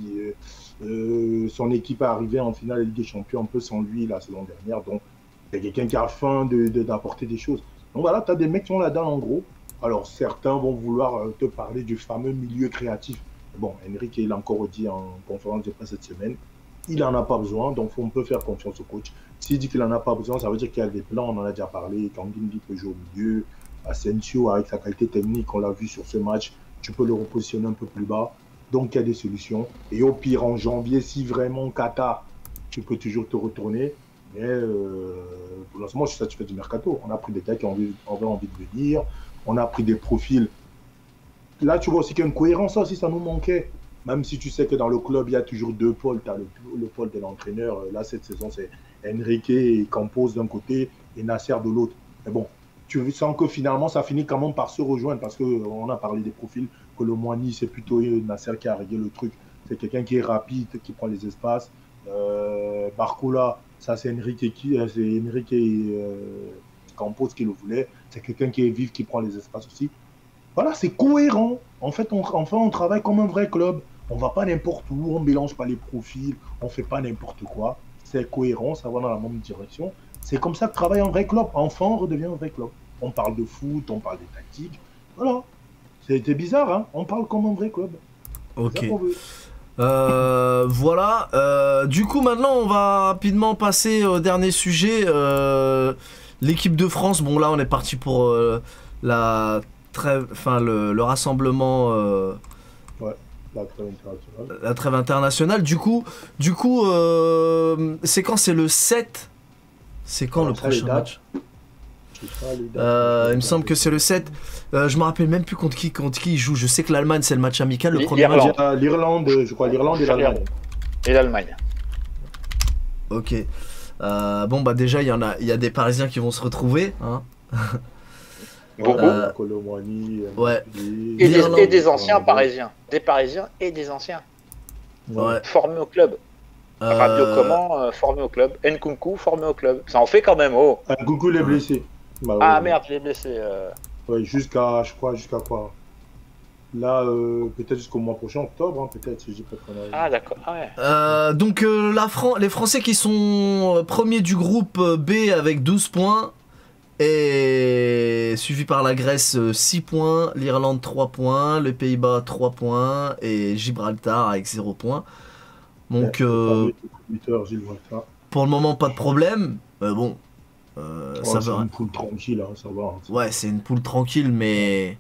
son équipe est arrivée en finale de Ligue des Champions un peu sans lui la saison dernière. Donc, il y a quelqu'un qui a faim d'apporter des choses. Donc voilà, tu as des mecs qui ont la dalle en gros. Alors, certains vont vouloir te parler du fameux milieu créatif. Bon, Enrique, il l'a encore dit en conférence de presse cette semaine. Il n'en a pas besoin, donc on peut faire confiance au coach. S'il dit qu'il n'en a pas besoin, ça veut dire qu'il y a des plans, on en a déjà parlé. Kangindi peut jouer au milieu. Asensio, avec sa qualité technique, on l'a vu sur ce match, tu peux le repositionner un peu plus bas. Donc, il y a des solutions. Et au pire, en janvier, si vraiment Qatar, tu peux toujours te retourner. Mais pour l'instant, je suis satisfait du mercato. On a pris des gars qui ont envie de venir. On a pris des profils. Là, tu vois aussi qu'il y a une cohérence, aussi, ça nous manquait. Même si tu sais que dans le club, il y a toujours 2 pôles. Tu as le pôle de l'entraîneur. Là, cette saison, c'est Enrique et Campos d'un côté et Nasser de l'autre. Mais bon, tu sens que finalement, ça finit quand même par se rejoindre parce qu'on a parlé des profils. Que le Moigny, c'est plutôt Nasser qui a réglé le truc. C'est quelqu'un qui est rapide, qui prend les espaces. Barcola, ça c'est Enrique et Campos qui le voulaient. C'est quelqu'un qui est vif, qui prend les espaces aussi. Voilà, c'est cohérent. En fait, on travaille comme un vrai club. On ne va pas n'importe où, on ne mélange pas les profils, on ne fait pas n'importe quoi. C'est cohérent, ça va dans la même direction. C'est comme ça que travaille un vrai club. Enfin, on redevient un vrai club. On parle de foot, on parle des tactiques. Voilà. C'était bizarre, hein. On parle comme un vrai club. Ok. Voilà. Du coup, maintenant, on va rapidement passer au dernier sujet. L'équipe de France. Bon, là, on est parti pour le rassemblement. Ouais, la trêve internationale. La trêve internationale. Du coup, c'est quand? C'est le 7. C'est quand le prochain match? Il me semble que c'est le 7. Je me rappelle même plus contre qui il joue. Je sais que l'Allemagne c'est le match amical. Le premier match. L'Irlande, je crois, l'Irlande et l'Allemagne. Et l'Allemagne. Ok. Bon bah déjà il y a des Parisiens qui vont se retrouver. Hein. Beaucoup. Ouais. Et des anciens Parisiens. Des Parisiens et des anciens. Ouais. Formés au club. Radio comment formé au club. Nkunku formé au club. Ça en fait quand même. Oh. Nkunku il est blessé. Bah, ouais. Merde, il est blessé. Ouais, jusqu'à quoi? Là, peut-être jusqu'au mois prochain, octobre, hein, peut-être, si je dis pas trop. Ah, d'accord. Ah, ouais. Donc, les Français qui sont premiers du groupe B avec 12 points, et suivi par la Grèce 6 points, l'Irlande 3 points, les Pays-Bas 3 points, et Gibraltar avec 0 points. Donc, pour le moment, pas de problème. Bon. Ça va. C'est une poule tranquille, hein, ça va. Hein. Ouais, c'est une poule tranquille, mais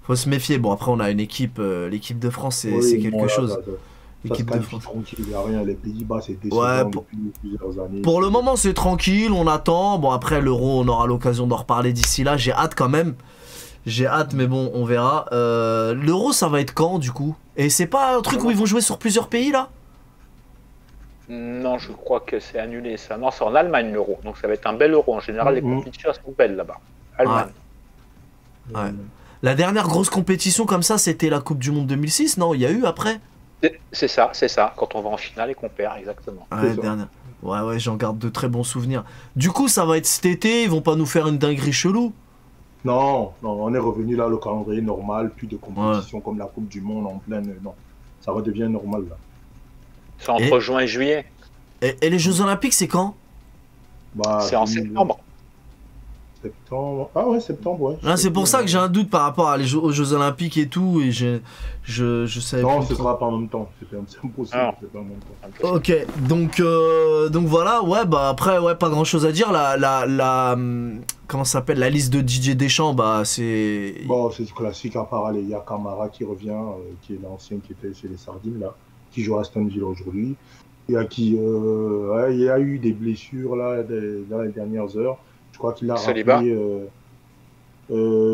faut se méfier. Bon, après, on a une équipe, l'équipe de France, c'est quelque chose. L'équipe de France. Tranquille, il n'y a rien. Les Pays-Bas, c'est décevant depuis plusieurs années. Pour le moment, c'est tranquille, on attend. Bon, après, l'Euro, on aura l'occasion d'en reparler d'ici là. J'ai hâte quand même. J'ai hâte, mais bon, on verra. L'Euro, ça va être quand, du coup? Et c'est pas un truc où ils vont jouer sur plusieurs pays, là? Non, je crois que c'est annulé ça. Non, c'est en Allemagne l'Euro. Donc ça va être un bel Euro. En général, les compétitions sont belles là-bas. Allemagne. Ouais. La dernière grosse compétition comme ça, c'était la Coupe du Monde 2006, non? Il y a eu après? C'est ça, quand on va en finale et qu'on perd, exactement. Ouais, ça. dernière. Ouais, j'en garde de très bons souvenirs. Du coup, ça va être cet été, ils vont pas nous faire une dinguerie chelou? Non, on est revenu là, le calendrier normal, plus de compétition comme la Coupe du Monde en pleine. Non, ça redevient normal là. C'est entre juin et juillet. Et les Jeux Olympiques, c'est quand? Bah, C'est en septembre. Septembre. Ah ouais, septembre, ouais. Là, c'est pour ça que j'ai un doute par rapport aux Jeux Olympiques et tout, et je savais Non, plus ce trop. sera pas en même temps. C'est impossible. Ah. C'est pas en même temps. Ok, donc voilà, ouais, bah après, ouais, pas grand chose à dire. Comment ça s'appelle? La liste de Didier Deschamps, bah c'est. Bon, c'est classique, à part il y a Camara qui revient, qui est l'ancien qui était chez les Sardines, là, qui joue à Aston Villa aujourd'hui. Il y a il y a eu des blessures là, dans les dernières heures. Je crois qu'il a Saliba. rappelé.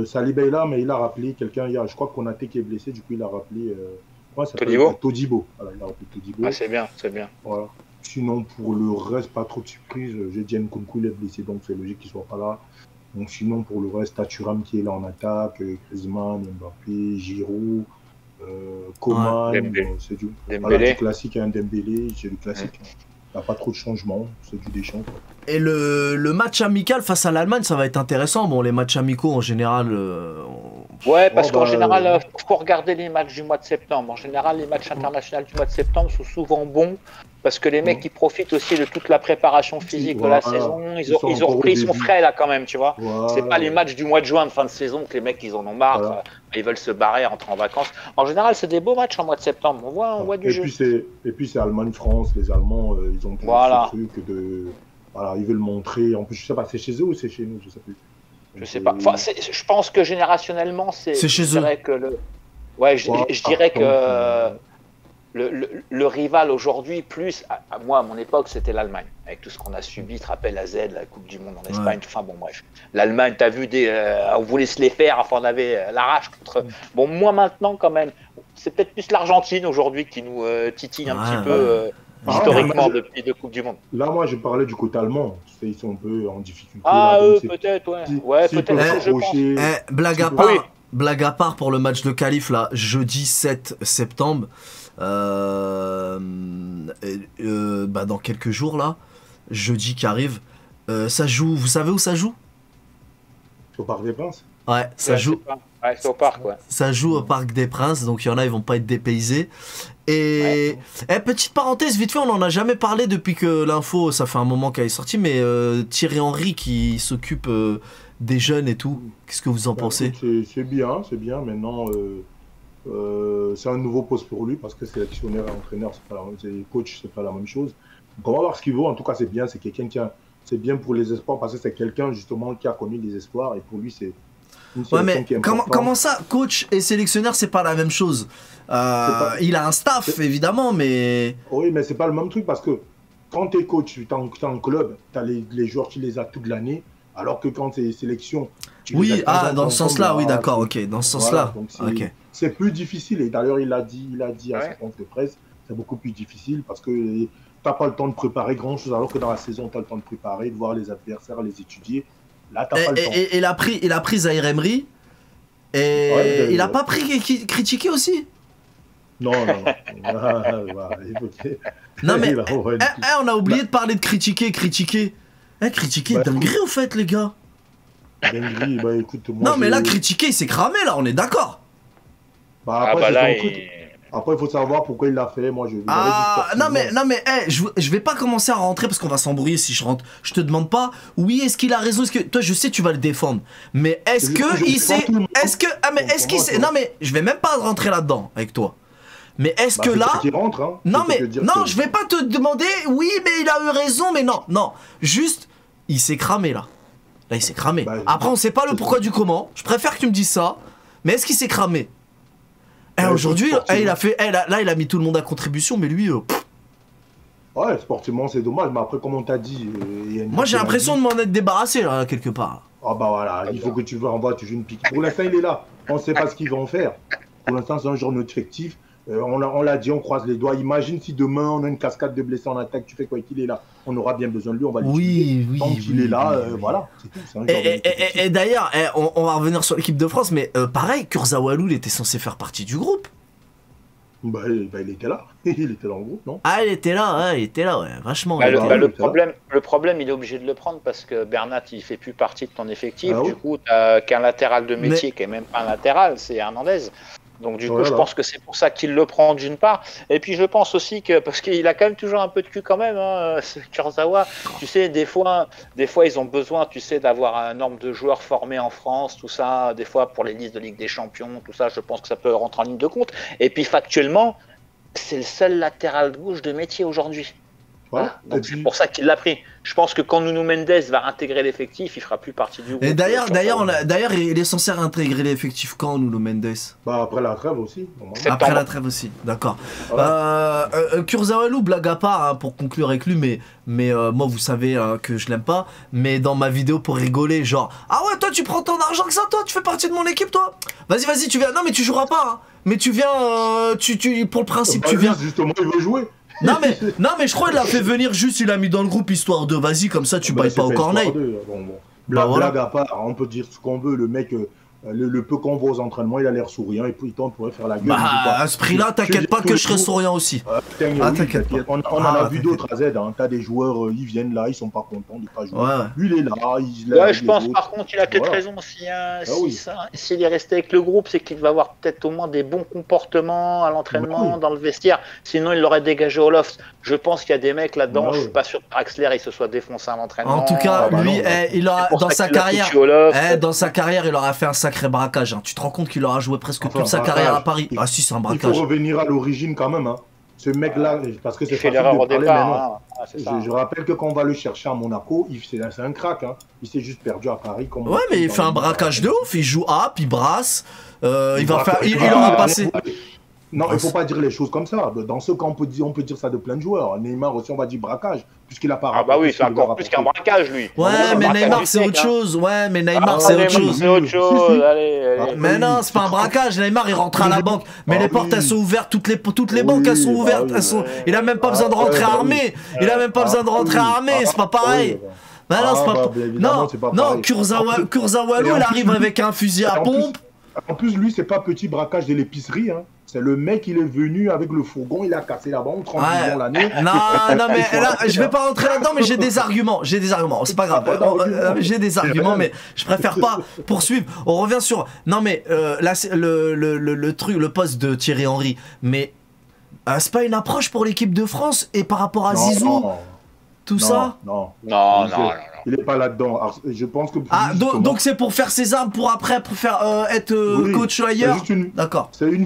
Saliba est là, mais il a rappelé quelqu'un hier. Je crois que Konaté qui est blessé, du coup il a rappelé. Comment ça s'appelle? Todibo. Todibo. Voilà, il a rappelé Todibo. Ah, c'est bien. Voilà. Sinon, pour le reste, pas trop de surprise. J'ai dit Nkunku, il est blessé, donc c'est logique qu'il soit pas là. Donc sinon, pour le reste, Thuram qui est là en attaque, Griezmann, Mbappé, Giroud, Coman, Dembélé. c'est du Dembélé. classique, hein, Dembélé, c'est du classique. Il n'y a pas trop de changements, c'est du Deschamps, quoi. Et le match amical face à l'Allemagne, ça va être intéressant. Bon, les matchs amicaux en général. Ouais, parce Oh, qu'en bah, général, faut regarder les matchs du mois de septembre. En général, les matchs internationaux du mois de septembre sont souvent bons parce que les mecs, ils profitent aussi de toute la préparation physique de la Voilà. saison. Ils Ils sont ont encore repris, au ils sont début. frais là quand même, tu vois. Voilà. C'est pas les matchs du mois de juin de fin de saison que les mecs, ils en ont marre. Voilà. Ils veulent se barrer, rentrer en vacances. En général, c'est des beaux matchs en mois de septembre. On voit du jeu. Et puis c'est Allemagne-France, les Allemands, ils ont toujours Voilà. ce truc de. Voilà, ils veulent montrer. En plus, je sais pas, c'est chez eux ou c'est chez nous, je sais plus. Je sais pas. Enfin, je pense que générationnellement, c'est chez je dirais que je dirais que le rival aujourd'hui, plus, moi, à mon époque, c'était l'Allemagne. Avec tout ce qu'on a subi, tu te rappelles la Z, la Coupe du Monde en Espagne, enfin bon, bref. L'Allemagne, tu as vu, on voulait se les faire, enfin, on avait la rage contre. Bon, moi maintenant, quand même, c'est peut-être plus l'Argentine aujourd'hui qui nous titille un petit peu historiquement depuis deux Coupes du Monde. Là, moi, je parlais du côté allemand. Ils sont un peu en difficulté. Ah, là, eux, donc peut-être, ouais. si- Ouais, s'ils peut-être, peuvent je pense. s'approcher- Blague à Oui. part. Blague à part pour le match de qualif là, jeudi 7 septembre, bah dans quelques jours là, jeudi qui arrive, ça joue, vous savez où ça joue? Au Parc des Princes. Ouais, ça Ouais, joue, Ouais, c'est au parc, ouais. ça joue au Parc des Princes, donc il y en a, ils vont pas être dépaysés. Et petite parenthèse, vite fait, on en a jamais parlé depuis que l'info, ça fait un moment qu'elle est sortie, mais Thierry Henry qui s'occupe des jeunes et tout, qu'est-ce que vous en pensez? Écoute, c'est bien. Maintenant, c'est un nouveau poste pour lui parce que sélectionneur et entraîneur, coach, c'est pas la même chose. Donc, on va voir ce qu'il vaut. En tout cas, c'est bien. C'est quelqu'un c'est bien pour les espoirs parce que c'est quelqu'un justement qui a connu les espoirs et pour lui, c'est une Ouais, sélection mais qui est comment importante. ça, coach et sélectionneur, c'est pas la même chose? Il a un staff, évidemment, mais. Oui, mais c'est pas le même truc parce que quand tu es coach, tu es en club, tu as les joueurs, tu les as toute l'année, alors que quand tu es sélection, tu les as Oui, de temps en dans temps ce sens-là, oui, voilà, d'accord, ok, dans ce voilà, sens-là. donc Ok. c'est plus difficile. Et d'ailleurs, il a dit à sa Ouais. conférence de presse, c'est beaucoup plus difficile parce que tu n'as pas le temps de préparer grand-chose, alors que dans la saison, tu as le temps de préparer, de voir les adversaires, les étudier. Là, tu n'as pas le temps. Et il a pris Zaïre Emery, et Ouais, il a pas pris critiqué aussi? Non. Non, mais Il a- ouais, on a oublié de parler de critiquer. Critiquer, Bah, dinguerie au fait, les gars. dinguerie, bah, écoute, moi, Non, mais là, critiquer, il s'est cramé, là, on est d'accord. Bah, Ah après, bah c'est là, son truc. Après, il faut savoir pourquoi il l'a fait. Moi, je Ah, non mais, je vais pas commencer à rentrer parce qu'on va s'embrouiller si je rentre. Je te demande pas, oui, est-ce qu'il a raison, toi, je sais, tu vas le défendre. Mais est-ce Je que il défends sait, tout le monde. est-ce qu'il sait, non mais, je vais même pas rentrer là-dedans avec toi. Mais est-ce Bah, que c'est là, toi qui rentre, hein. non C'est mais, toi qui veux dire non, que- je vais pas te demander, oui, mais il a eu raison, mais non, juste, il s'est cramé là. Là, il s'est cramé. Bah, Après, on sait pas le pourquoi du comment. Je préfère que tu me dises ça. Mais est-ce qu'il s'est cramé? Ouais, Aujourd'hui, sportivement. il a fait, là, il a mis tout le monde à contribution, mais lui, Ouais, sportivement, c'est dommage, mais après, comme on t'a dit. moi, j'ai l'impression de m'en être débarrassé là, quelque part. Ah, bah voilà, il faut que tu envoies, tu joues une pique. Pour l'instant, il est là. On ne sait pas ce qu'il va en faire. Pour l'instant, c'est un joueur notre effectif. On l'a dit, on croise les doigts. Imagine si demain, on a une cascade de blessés en attaque, tu fais quoi qu'il est là. On aura bien besoin de lui, on va l'utiliser. Oui, Tant qu'il est là, voilà, c'est tout. C'est un joueur de notre effectif. Et d'ailleurs, on va revenir sur l'équipe de France, mais pareil, Kurzawa Loul était censé faire partie du groupe. il était là. Il était dans le groupe, non? Ah, il était là, ouais, vachement. Bah, il était là. le problème, il est obligé de le prendre parce que Bernat, il fait plus partie de ton effectif. Ah oui. Du coup, t'as qu'un latéral de métier qui est même pas un latéral, c'est Hernandez. Donc du coup, Voilà. je pense que c'est pour ça qu'il le prend d'une part. Et puis je pense aussi que, parce qu'il a quand même toujours un peu de cul quand même, hein, ce Kurzawa. Tu sais, des fois, ils ont besoin, tu sais, d'avoir un nombre de joueurs formés en France, tout ça. Des fois, pour les listes de Ligue des Champions, tout ça, je pense que ça peut rentrer en ligne de compte. Et puis factuellement, c'est le seul latéral gauche de métier aujourd'hui. Voilà. Et Donc c'est puis, pour ça qu'il l'a pris. Je pense que quand Nuno Mendes va intégrer l'effectif, il fera plus partie du groupe. Et d'ailleurs, il est censé réintégrer l'effectif quand, Nuno Mendes? bah, après la trêve aussi. normalement. Septembre. Après la trêve aussi, d'accord. Voilà. Kurzawa, blague à part, hein, pour conclure avec lui, mais moi vous savez que je l'aime pas, mais dans ma vidéo pour rigoler, genre, ah ouais, toi tu prends ton argent que ça, toi, tu fais partie de mon équipe, toi. Vas-y, tu viens. Non, mais tu joueras pas, hein. Mais tu viens, pour le principe, tu viens. Justement, il veut jouer. Non mais je crois qu'il l'a fait venir juste, il l'a mis dans le groupe histoire de vas-y comme ça tu Bah, bailles c'est pas au pas corneille. histoire de- Bon. Bah, voilà. Blague à part, on peut dire ce qu'on veut, le mec, le peu qu'on voit aux entraînements, il a l'air souriant et pourtant on pourrait faire la gueule. Bah à ce prix-là, t'inquiète pas que je serai souriant aussi. Putain, Ah, oui, t'inquiète pas. On en Ah, a vu t'inquiète d'autres à Z, hein. T'as des joueurs, ils viennent là, ils sont pas contents de pas jouer. Ouais. Lui, il est là, il Ouais, je pense par contre, il a peut-être Voilà. raison. oui. S'il est resté avec le groupe, c'est qu'il va avoir peut-être au moins des bons comportements à l'entraînement, Bah oui. dans le vestiaire. Sinon, il l'aurait dégagé au loft. Je pense qu'il y a des mecs là-dedans. Bah Je oui. suis pas sûr que Draxler il se soit défoncé à l'entraînement. En tout cas, bah lui, non. il aura C'est pour dans ça sa qu'il l'a carrière, foutu au loft. dans sa carrière, il aura fait un sacré braquage. Hein. Tu te rends compte qu'il aura joué presque Enfin, toute sa braquage. carrière à Paris. Il- Ah si, c'est un Il faut braquage. revenir à l'origine quand même, hein. Ce mec-là, parce que c'est Il fait facile l'erreur de au parler, départ. mais non. Hein. Ah, c'est ça. Je rappelle que quand on va le chercher à Monaco, c'est un crack, hein. Il s'est juste perdu à Paris. Comme Ouais, mais il fait un braquage de ouf. Il joue up, il brasse. Il va faire, il Ah, aura passé. Non, il faut pas dire les choses comme ça. Dans ce cas, on peut dire ça de plein de joueurs. Neymar aussi, on va dire braquage, puisqu'il a pas Ah bah oui, rapporté ce c'est qu'il devait encore plus qu'un rapporter. braquage, lui. Ouais, C'est un mais braquage Neymar du c'est siècle, autre hein. chose. Ouais, mais Neymar Ah, c'est Neymar, autre chose. c'est autre Si, chose. si. Allez. Ah, Mais oui. non, c'est pas un braquage. Neymar il rentre à la banque. Mais Ah les oui. portes elles sont ouvertes. Toutes les Oui, banques elles sont bah ouvertes. oui. Elles sont... Il a même pas besoin de rentrer bah oui. armé. Il a même pas besoin de rentrer armé. C'est pas pareil. Bah non, c'est pas. bien évidemment, Non, c'est pas non, pareil. Kurzawa, Et en il plus, arrive lui- avec un fusil à en plus- pompe. En plus, lui, c'est pas petit braquage de l'épicerie, hein. C'est le mec, il est venu avec le fourgon, il a cassé la banque, 30 Ouais. millions l'année. Non, mais là, je vais pas rentrer là-dedans, mais j'ai des arguments. C'est pas grave. J'ai des arguments, mais je préfère pas poursuivre. On revient sur. Non, mais là, c'est le truc, le poste de Thierry Henry. Mais c'est pas une approche pour l'équipe de France et par rapport à Zizou, tout ça. Non. Non. Il est pas là-dedans. Alors, je pense que. Ah, justement, donc c'est pour faire ses armes pour après pour faire être oui, coach c'est ailleurs. juste une- D'accord. C'est une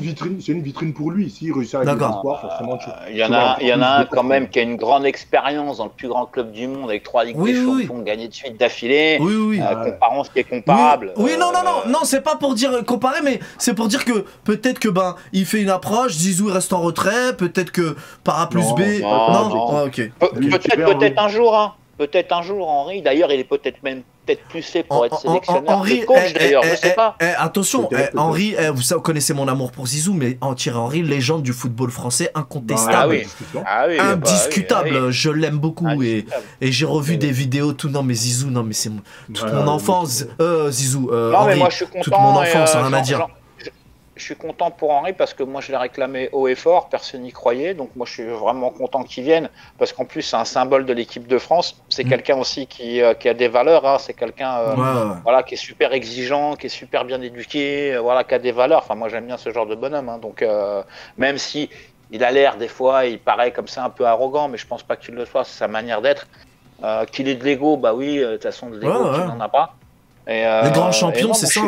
vitrine pour lui. S'il réussit avec D'accord. l'espoir, forcément. Il y en a un quand même qui a une grande expérience dans le plus grand club du monde avec 3 Ligues Oui, des oui, Champions gagnées de suite d'affilée. Oui. Comparons ce qui est comparable. Oui, non, c'est pas pour dire comparer, mais c'est pour dire que peut-être que il fait une approche, Zizou il reste en retrait, peut-être que par A plus Non, B. non. Ah, ok. Lui, Peut-être un jour, hein. Peut-être un jour, Henri. D'ailleurs, il est peut-être plus fait pour être sélectionneur Henri, que coach, d'ailleurs. Je sais pas. Attention, Peut-être. Henri, vous connaissez mon amour pour Zizou, mais Thierry Henry, légende du football français, Ah incontestable. oui. Ah oui. Indiscutable, bah oui. je l'aime beaucoup Indiscutable. et j'ai revu des vidéos, tout. Non, mais Zizou, non, mais c'est toute mon enfance. Zizou, Non, mais Henry, moi, je suis content. toute mon enfance, et, rien à dire. Je suis content pour Henri parce que moi je l'ai réclamé haut et fort, personne n'y croyait, donc moi je suis vraiment content qu'il vienne parce qu'en plus c'est un symbole de l'équipe de France, c'est quelqu'un aussi qui a des valeurs, hein. C'est quelqu'un Ouais. voilà, qui est super exigeant, qui est super bien éduqué, voilà, qui a des valeurs, enfin moi j'aime bien ce genre de bonhomme, hein. Donc même si il a l'air des fois, il paraît comme ça un peu arrogant, mais je pense pas qu'il le soit, c'est sa manière d'être. Qu'il ait de l'ego, bah oui, de toute façon de l'ego Ouais. il n'en a pas. Et, Les grands champions, non, c'est ça.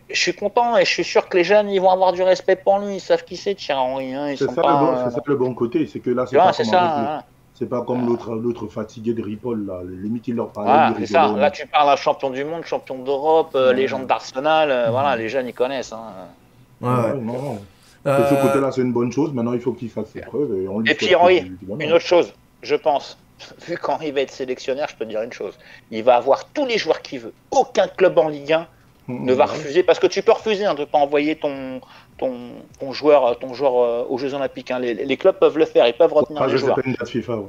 Je suis content et je suis sûr que les jeunes ils vont avoir du respect pour lui. Ils savent qui c'est, Thierry Henry. Hein. Ils C'est sont ça, pas. c'est ça le bon côté. C'est que là, c'est Tu vois, pas c'est comme ça. avec Hein. c'est pas comme l'autre fatigué de Ripoll, là. Limite, il leur parlait. Voilà, il c'est ça. rigolait. Là, tu parles à champion du monde, champion d'Europe, légende d'Arsenal. Voilà, les jeunes ils connaissent. Hein. Ouais. Non. De ce côté-là, c'est une bonne chose. Maintenant, il faut qu'il fasse ses preuves. Et puis, Henri, une autre chose, je pense. Vu qu'Henri va être sélectionnaire, je peux te dire une chose. Il va avoir tous les joueurs qu'il veut. Aucun club en Ligue 1 ne va refuser. Parce que tu peux refuser, hein, de ne pas envoyer ton joueur aux Jeux Olympiques. Hein. Les clubs peuvent le faire, ils peuvent retenir les joueurs. C'est pas une date FIFA, ouais.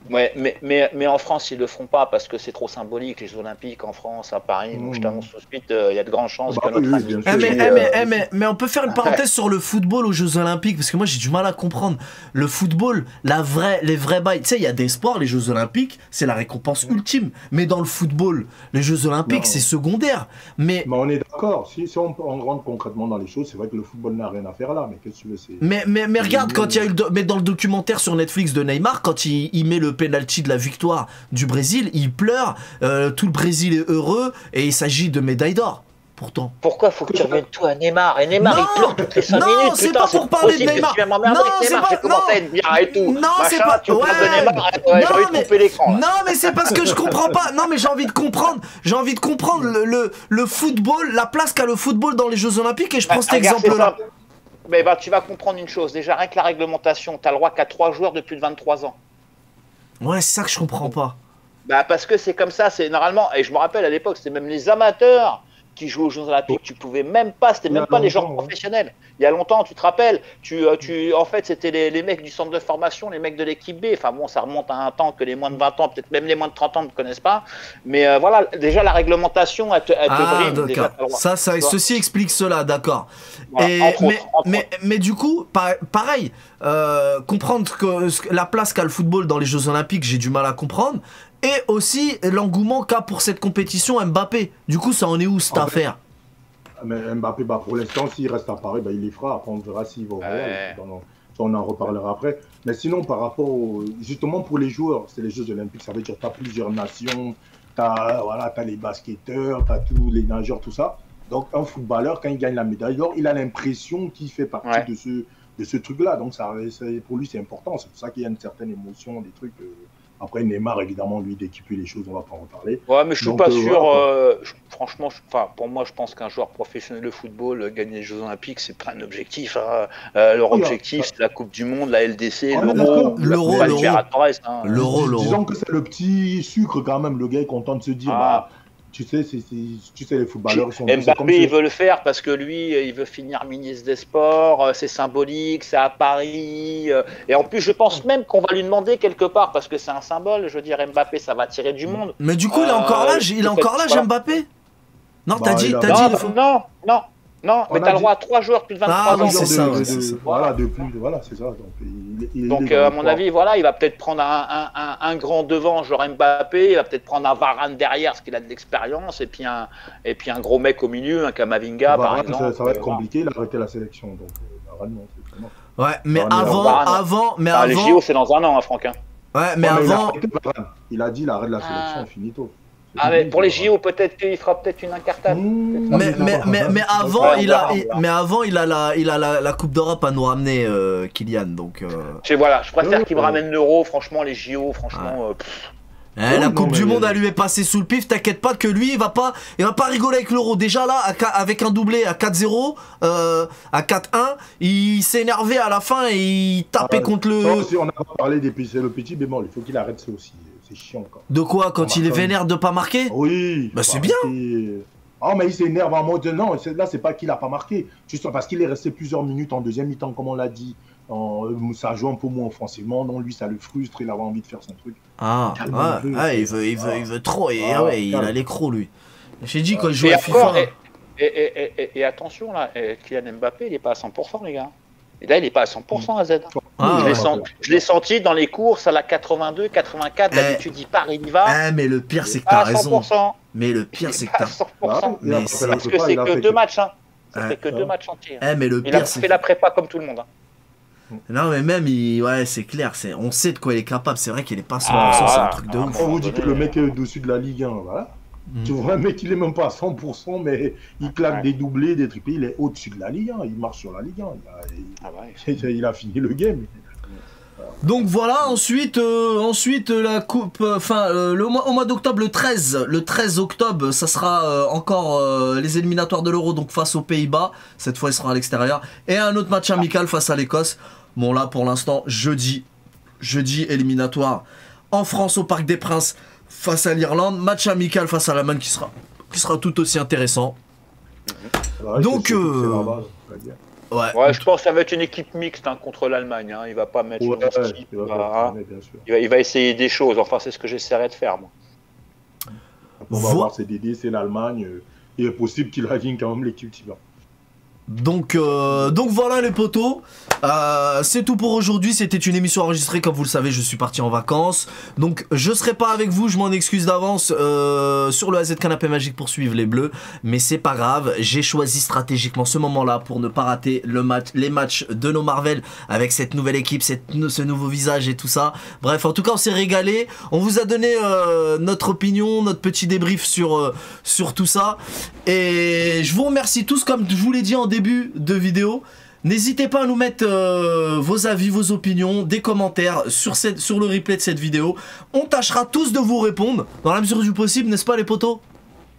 Ouais, mais en France, ils le feront pas parce que c'est trop symbolique, les Jeux Olympiques en France, à Paris. Donc je t'annonce tout de suite, il y a de grandes chances que notre ami. Mais on peut faire une parenthèse sur le football aux Jeux Olympiques parce que moi j'ai du mal à comprendre. Le football, les vrais bails. Tu sais, il y a des sports, les Jeux Olympiques, c'est la récompense ultime. Mais dans le football, les Jeux Olympiques, c'est secondaire. Mais on est d'accord. Si on rentre concrètement dans les choses, c'est vrai que le football n'a rien à faire là. Mais qu'est-ce que tu veux, mais regarde, quand il y a eu mais dans le documentaire sur Netflix de Neymar, quand il met le penalty de la victoire du Brésil, il pleure, tout le Brésil est heureux et il s'agit de médaille d'or. Pourtant. Pourquoi faut que tu remettes tout à Neymar? Et Neymar, il pleure toutes les 5 minutes. Non, c'est pas pour parler de Neymar. Non, c'est pas. J'ai commencé à être bien et tout. Non, c'est pas. Tu parles de Neymar, j'ai envie de couper l'écran. Non, mais c'est parce que je comprends pas. Non, mais j'ai envie de comprendre. J'ai envie de comprendre le football, la place qu'a le football dans les Jeux Olympiques et je prends cet exemple-là. Mais tu vas comprendre une chose. Déjà, rien que la réglementation, t'as le droit qu'à 3 joueurs de plus de 23 ans. Ouais, c'est ça que je comprends pas. Parce que c'est comme ça, c'est normalement, et je me rappelle à l'époque, c'était même les amateurs qui jouaient aux Jeux Olympiques, tu pouvais même pas, c'était même pas les joueurs professionnels. Il y a longtemps, tu te rappelles, en fait, c'était les mecs du centre de formation, les mecs de l'équipe B, enfin bon, ça remonte à un temps que les moins de 20 ans, peut-être même les moins de 30 ans ne connaissent pas, mais voilà, déjà la réglementation, elle te brime. D'accord. Ceci explique cela, d'accord. Voilà, mais du coup, pareil, comprendre que la place qu'a le football dans les Jeux Olympiques, j'ai du mal à comprendre. Et aussi l'engouement qu'a pour cette compétition Mbappé. Du coup, ça en est où cette affaire? Mais Mbappé, pour l'instant, s'il reste à Paris, il les fera. Après, on verra s'il va au Real. On en reparlera après. Mais sinon, par rapport justement pour les joueurs, c'est les Jeux Olympiques, ça veut dire que tu as plusieurs nations, tu as les basketteurs, tu as tous les nageurs, tout ça. Donc, un footballeur, quand il gagne la médaille d'or, il a l'impression qu'il fait partie de ce truc-là. Donc, pour lui, c'est important. C'est pour ça qu'il y a une certaine émotion, des trucs. Après, Neymar, évidemment, lui, d'équiper les choses, on va pas en reparler. Ouais, mais je suis pas sûr. Franchement, pour moi, je pense qu'un joueur professionnel de football, gagner les Jeux Olympiques, c'est pas un objectif. Leur objectif, c'est la Coupe du Monde, la LDC, l'Euro. Disons que c'est le petit sucre quand même. Le gars est content de se dire, tu sais, les footballeurs sont Mbappé, il veut le faire parce que lui, il veut finir ministre des Sports, c'est symbolique, c'est à Paris. Et en plus, je pense même qu'on va lui demander quelque part, parce que c'est un symbole, je veux dire, Mbappé, ça va attirer du monde. Mais du coup, il a encore l'âge, Mbappé? Non, t'as dit. Non, mais t'as le droit à 3 joueurs plus de 23 ans. C'est ça. Voilà, de plus, voilà, c'est ça. Donc à mon avis, voilà, il va peut-être prendre un grand devant, genre Mbappé, il va peut-être prendre un Varane derrière, parce qu'il a de l'expérience, et puis un gros mec au milieu, un Kamavinga, par exemple. Ça va être compliqué, il a arrêté la sélection. Donc, Varane, non, c'est vraiment... Ouais, mais avant... Les JO, c'est dans un an, Franck. Ouais, mais avant... Il a dit l'arrêt de la sélection, finito. Mais pour les JO, peut-être qu'il fera peut-être une incartade. Mais avant, il a la Coupe d'Europe à nous ramener, Kylian. Donc. Je préfère qu'il me ramène l'Euro. Franchement, les JO, franchement. La Coupe du Monde, elle lui est passée sous le pif. T'inquiète pas que lui, il va pas rigoler avec l'Euro. Déjà là, avec un doublé à 4-0, à 4-1, il s'est énervé à la fin et il tapait contre le. On a parlé des petits, c'est le petit bémol. Il faut qu'il arrête ça aussi. C'est chiant quand même. De quoi? Quand il est vénère de pas marquer? Oui. Bah c'est bien. Mais il s'énerve en mode non, là c'est pas qu'il a pas marqué. Juste parce qu'il est resté plusieurs minutes en deuxième mi-temps, comme on l'a dit. Ça joue un peu moins offensivement. Non, lui ça le frustre, il avait envie de faire son truc. Il veut trop. Il a l'écro lui. J'ai dit quand il jouait à FIFA. Et attention là, Kylian Mbappé, il est pas à 100% les gars. Et là, il n'est pas à 100% à Z. Je l'ai senti dans les courses à la 82, 84. D'habitude, il part, il y va. Mais le pire, c'est que t'as raison. Mais le pire, c'est que t'as 100%. Parce que c'est que 2 matchs. Ça fait que 2 matchs entiers. Mais le pire, il a fait la prépa comme tout le monde. Non, mais même, c'est clair. On sait de quoi il est capable. C'est vrai qu'il est pas à 100%. C'est un truc de ouf. On vous dit que le mec est au-dessus de la Ligue 1. Voilà. Tu vois, un mec, il est même pas à 100%, mais il claque des doublés, des triplés, il est au-dessus de la Ligue 1, il marche sur la Ligue 1. Il a fini le game. Donc voilà, ensuite la coupe, au mois d'octobre, le 13 octobre, ça sera encore les éliminatoires de l'Euro, donc face aux Pays-Bas. Cette fois, il sera à l'extérieur. Et un autre match amical face à l'Écosse. Bon, là, pour l'instant, jeudi éliminatoire en France au Parc des Princes. Face à l'Irlande, match amical face à l'Allemagne qui sera tout aussi intéressant. Ouais, donc Ouais, je pense que ça va être une équipe mixte hein, contre l'Allemagne. Hein. Il va pas mettre Ouais, son équipe, il va bien sûr. il va essayer des choses. Enfin, c'est ce que j'essaierai de faire, moi. On va voir CDD, c'est l'Allemagne. Il est possible qu'il aligne quand même l'équipe type. Donc voilà les potos, c'est tout pour aujourd'hui. C'était une émission enregistrée, comme vous le savez, je suis parti en vacances. Donc je serai pas avec vous, je m'en excuse d'avance sur le AZ Canapé Magique pour suivre les Bleus. Mais c'est pas grave, j'ai choisi stratégiquement ce moment-là pour ne pas rater les matchs de nos Marvel avec cette nouvelle équipe, ce nouveau visage et tout ça. Bref, en tout cas on s'est régalé, on vous a donné notre opinion, notre petit débrief sur tout ça. Et je vous remercie tous, comme je vous l'ai dit en début de vidéo. N'hésitez pas à nous mettre vos avis, vos opinions, des commentaires sur le replay de cette vidéo. On tâchera tous de vous répondre dans la mesure du possible, n'est-ce pas les potos?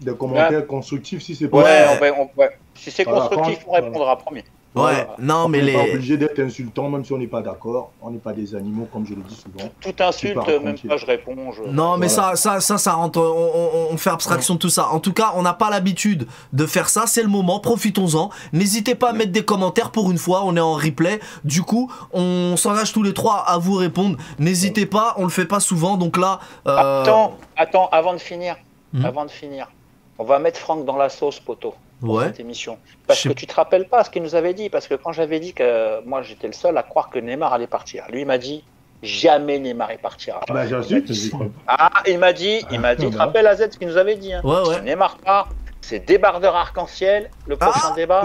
Des commentaires constructifs si c'est pas. Ouais, si c'est constructif, on répondra promis. Ouais, non mais on n'est pas obligé d'être insultant, même si on n'est pas d'accord. On n'est pas des animaux, comme je le dis souvent. Tout insulte, même pas je réponds. Non, mais ça rentre. On fait abstraction de tout ça. En tout cas, on n'a pas l'habitude de faire ça. C'est le moment, profitons-en. N'hésitez pas à mettre des commentaires pour une fois. On est en replay. Du coup, on s'engage tous les trois à vous répondre. N'hésitez pas, on le fait pas souvent. Donc là. Attends, avant de finir. On va mettre Franck dans la sauce, poteau. Pour cette émission. Parce que tu te rappelles pas ce qu'il nous avait dit. Parce que quand j'avais dit que moi j'étais le seul à croire que Neymar allait partir, lui il m'a dit jamais Neymar il partira. Bah, il m'a dit, tu te rappelles AZ ce qu'il nous avait dit hein. Si Neymar part, c'est débardeur arc-en-ciel, le prochain débat,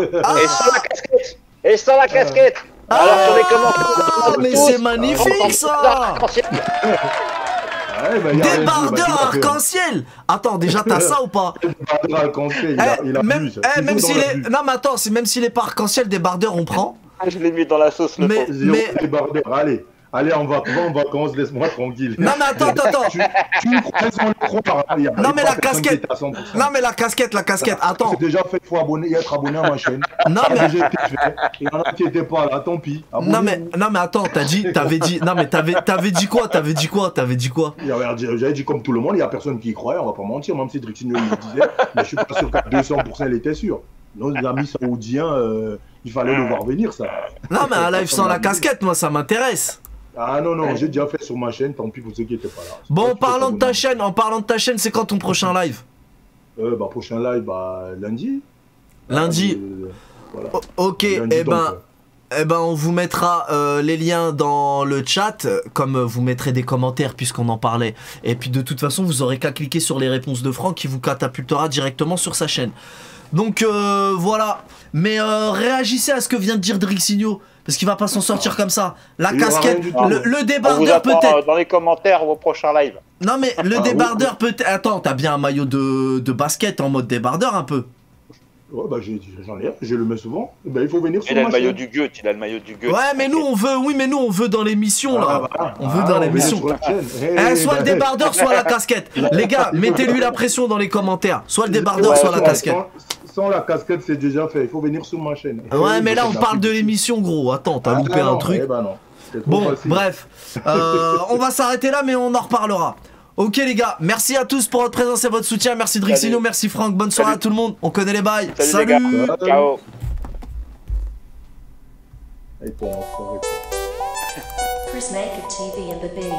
et sans la casquette. Alors sur les commentaires. Mais c'est magnifique ça. Débardeur arc-en-ciel. Attends, déjà t'as ça ou pas? Débardeur arc-en-ciel, il a même si non mais attends, même s'il est pas arc-en-ciel, débardeur on prend. Je l'ai mis dans la sauce le débardeur, allez on va en vacances, laisse-moi tranquille. Non mais attends. Tu me crois sans le croire. Non mais la casquette. Non mais la casquette, attends. C'est déjà fait, il faut être abonné à ma chaîne. Non mais il y en a qui étaient pas là, tant pis. Non mais attends, t'avais dit quoi? J'avais dit comme tout le monde, il y a personne qui y croyait, on va pas mentir, même si Drixinho le disait, mais je suis pas sûr qu'à 200% il était sûr. Nos amis saoudiens, il fallait le voir venir ça. Non mais un live sans la casquette, moi ça m'intéresse. Ah non, j'ai déjà fait sur ma chaîne, tant pis pour ceux qui étaient pas là. Bon, en parlant de ta chaîne, c'est quand ton prochain live? Prochain live, lundi. Lundi. Voilà. Ok, lundi, on vous mettra les liens dans le chat, comme vous mettrez des commentaires puisqu'on en parlait. Et puis de toute façon, vous aurez qu'à cliquer sur les réponses de Franck qui vous catapultera directement sur sa chaîne. Donc voilà. Mais réagissez à ce que vient de dire Drixinho. Parce qu'il va pas s'en sortir comme ça. La casquette, le débardeur peut-être. Dans les commentaires au prochain live. Non mais le débardeur peut-être. Attends, t'as bien un maillot de basket en mode débardeur un peu. Ouais j'en ai, je le mets souvent. Il faut venir sur il a le maillot du Goethe, Ouais mais nous on veut dans l'émission là. On veut dans l'émission. Soit le débardeur, soit la casquette. Les gars, mettez-lui la pression dans les commentaires. Soit le débardeur, soit la casquette. Sans la casquette, c'est déjà fait. Il faut venir sur ma chaîne. Ouais, mais là, on parle de l'émission, gros. Attends, t'as loupé un truc. Bon, bref. On va s'arrêter là, mais on en reparlera. Ok, les gars. Merci à tous pour votre présence et votre soutien. Merci Drixinho, merci Franck. Bonne soirée à tout le monde. On connaît les bails. Salut. Ciao. Chris Naked TV and the Beat.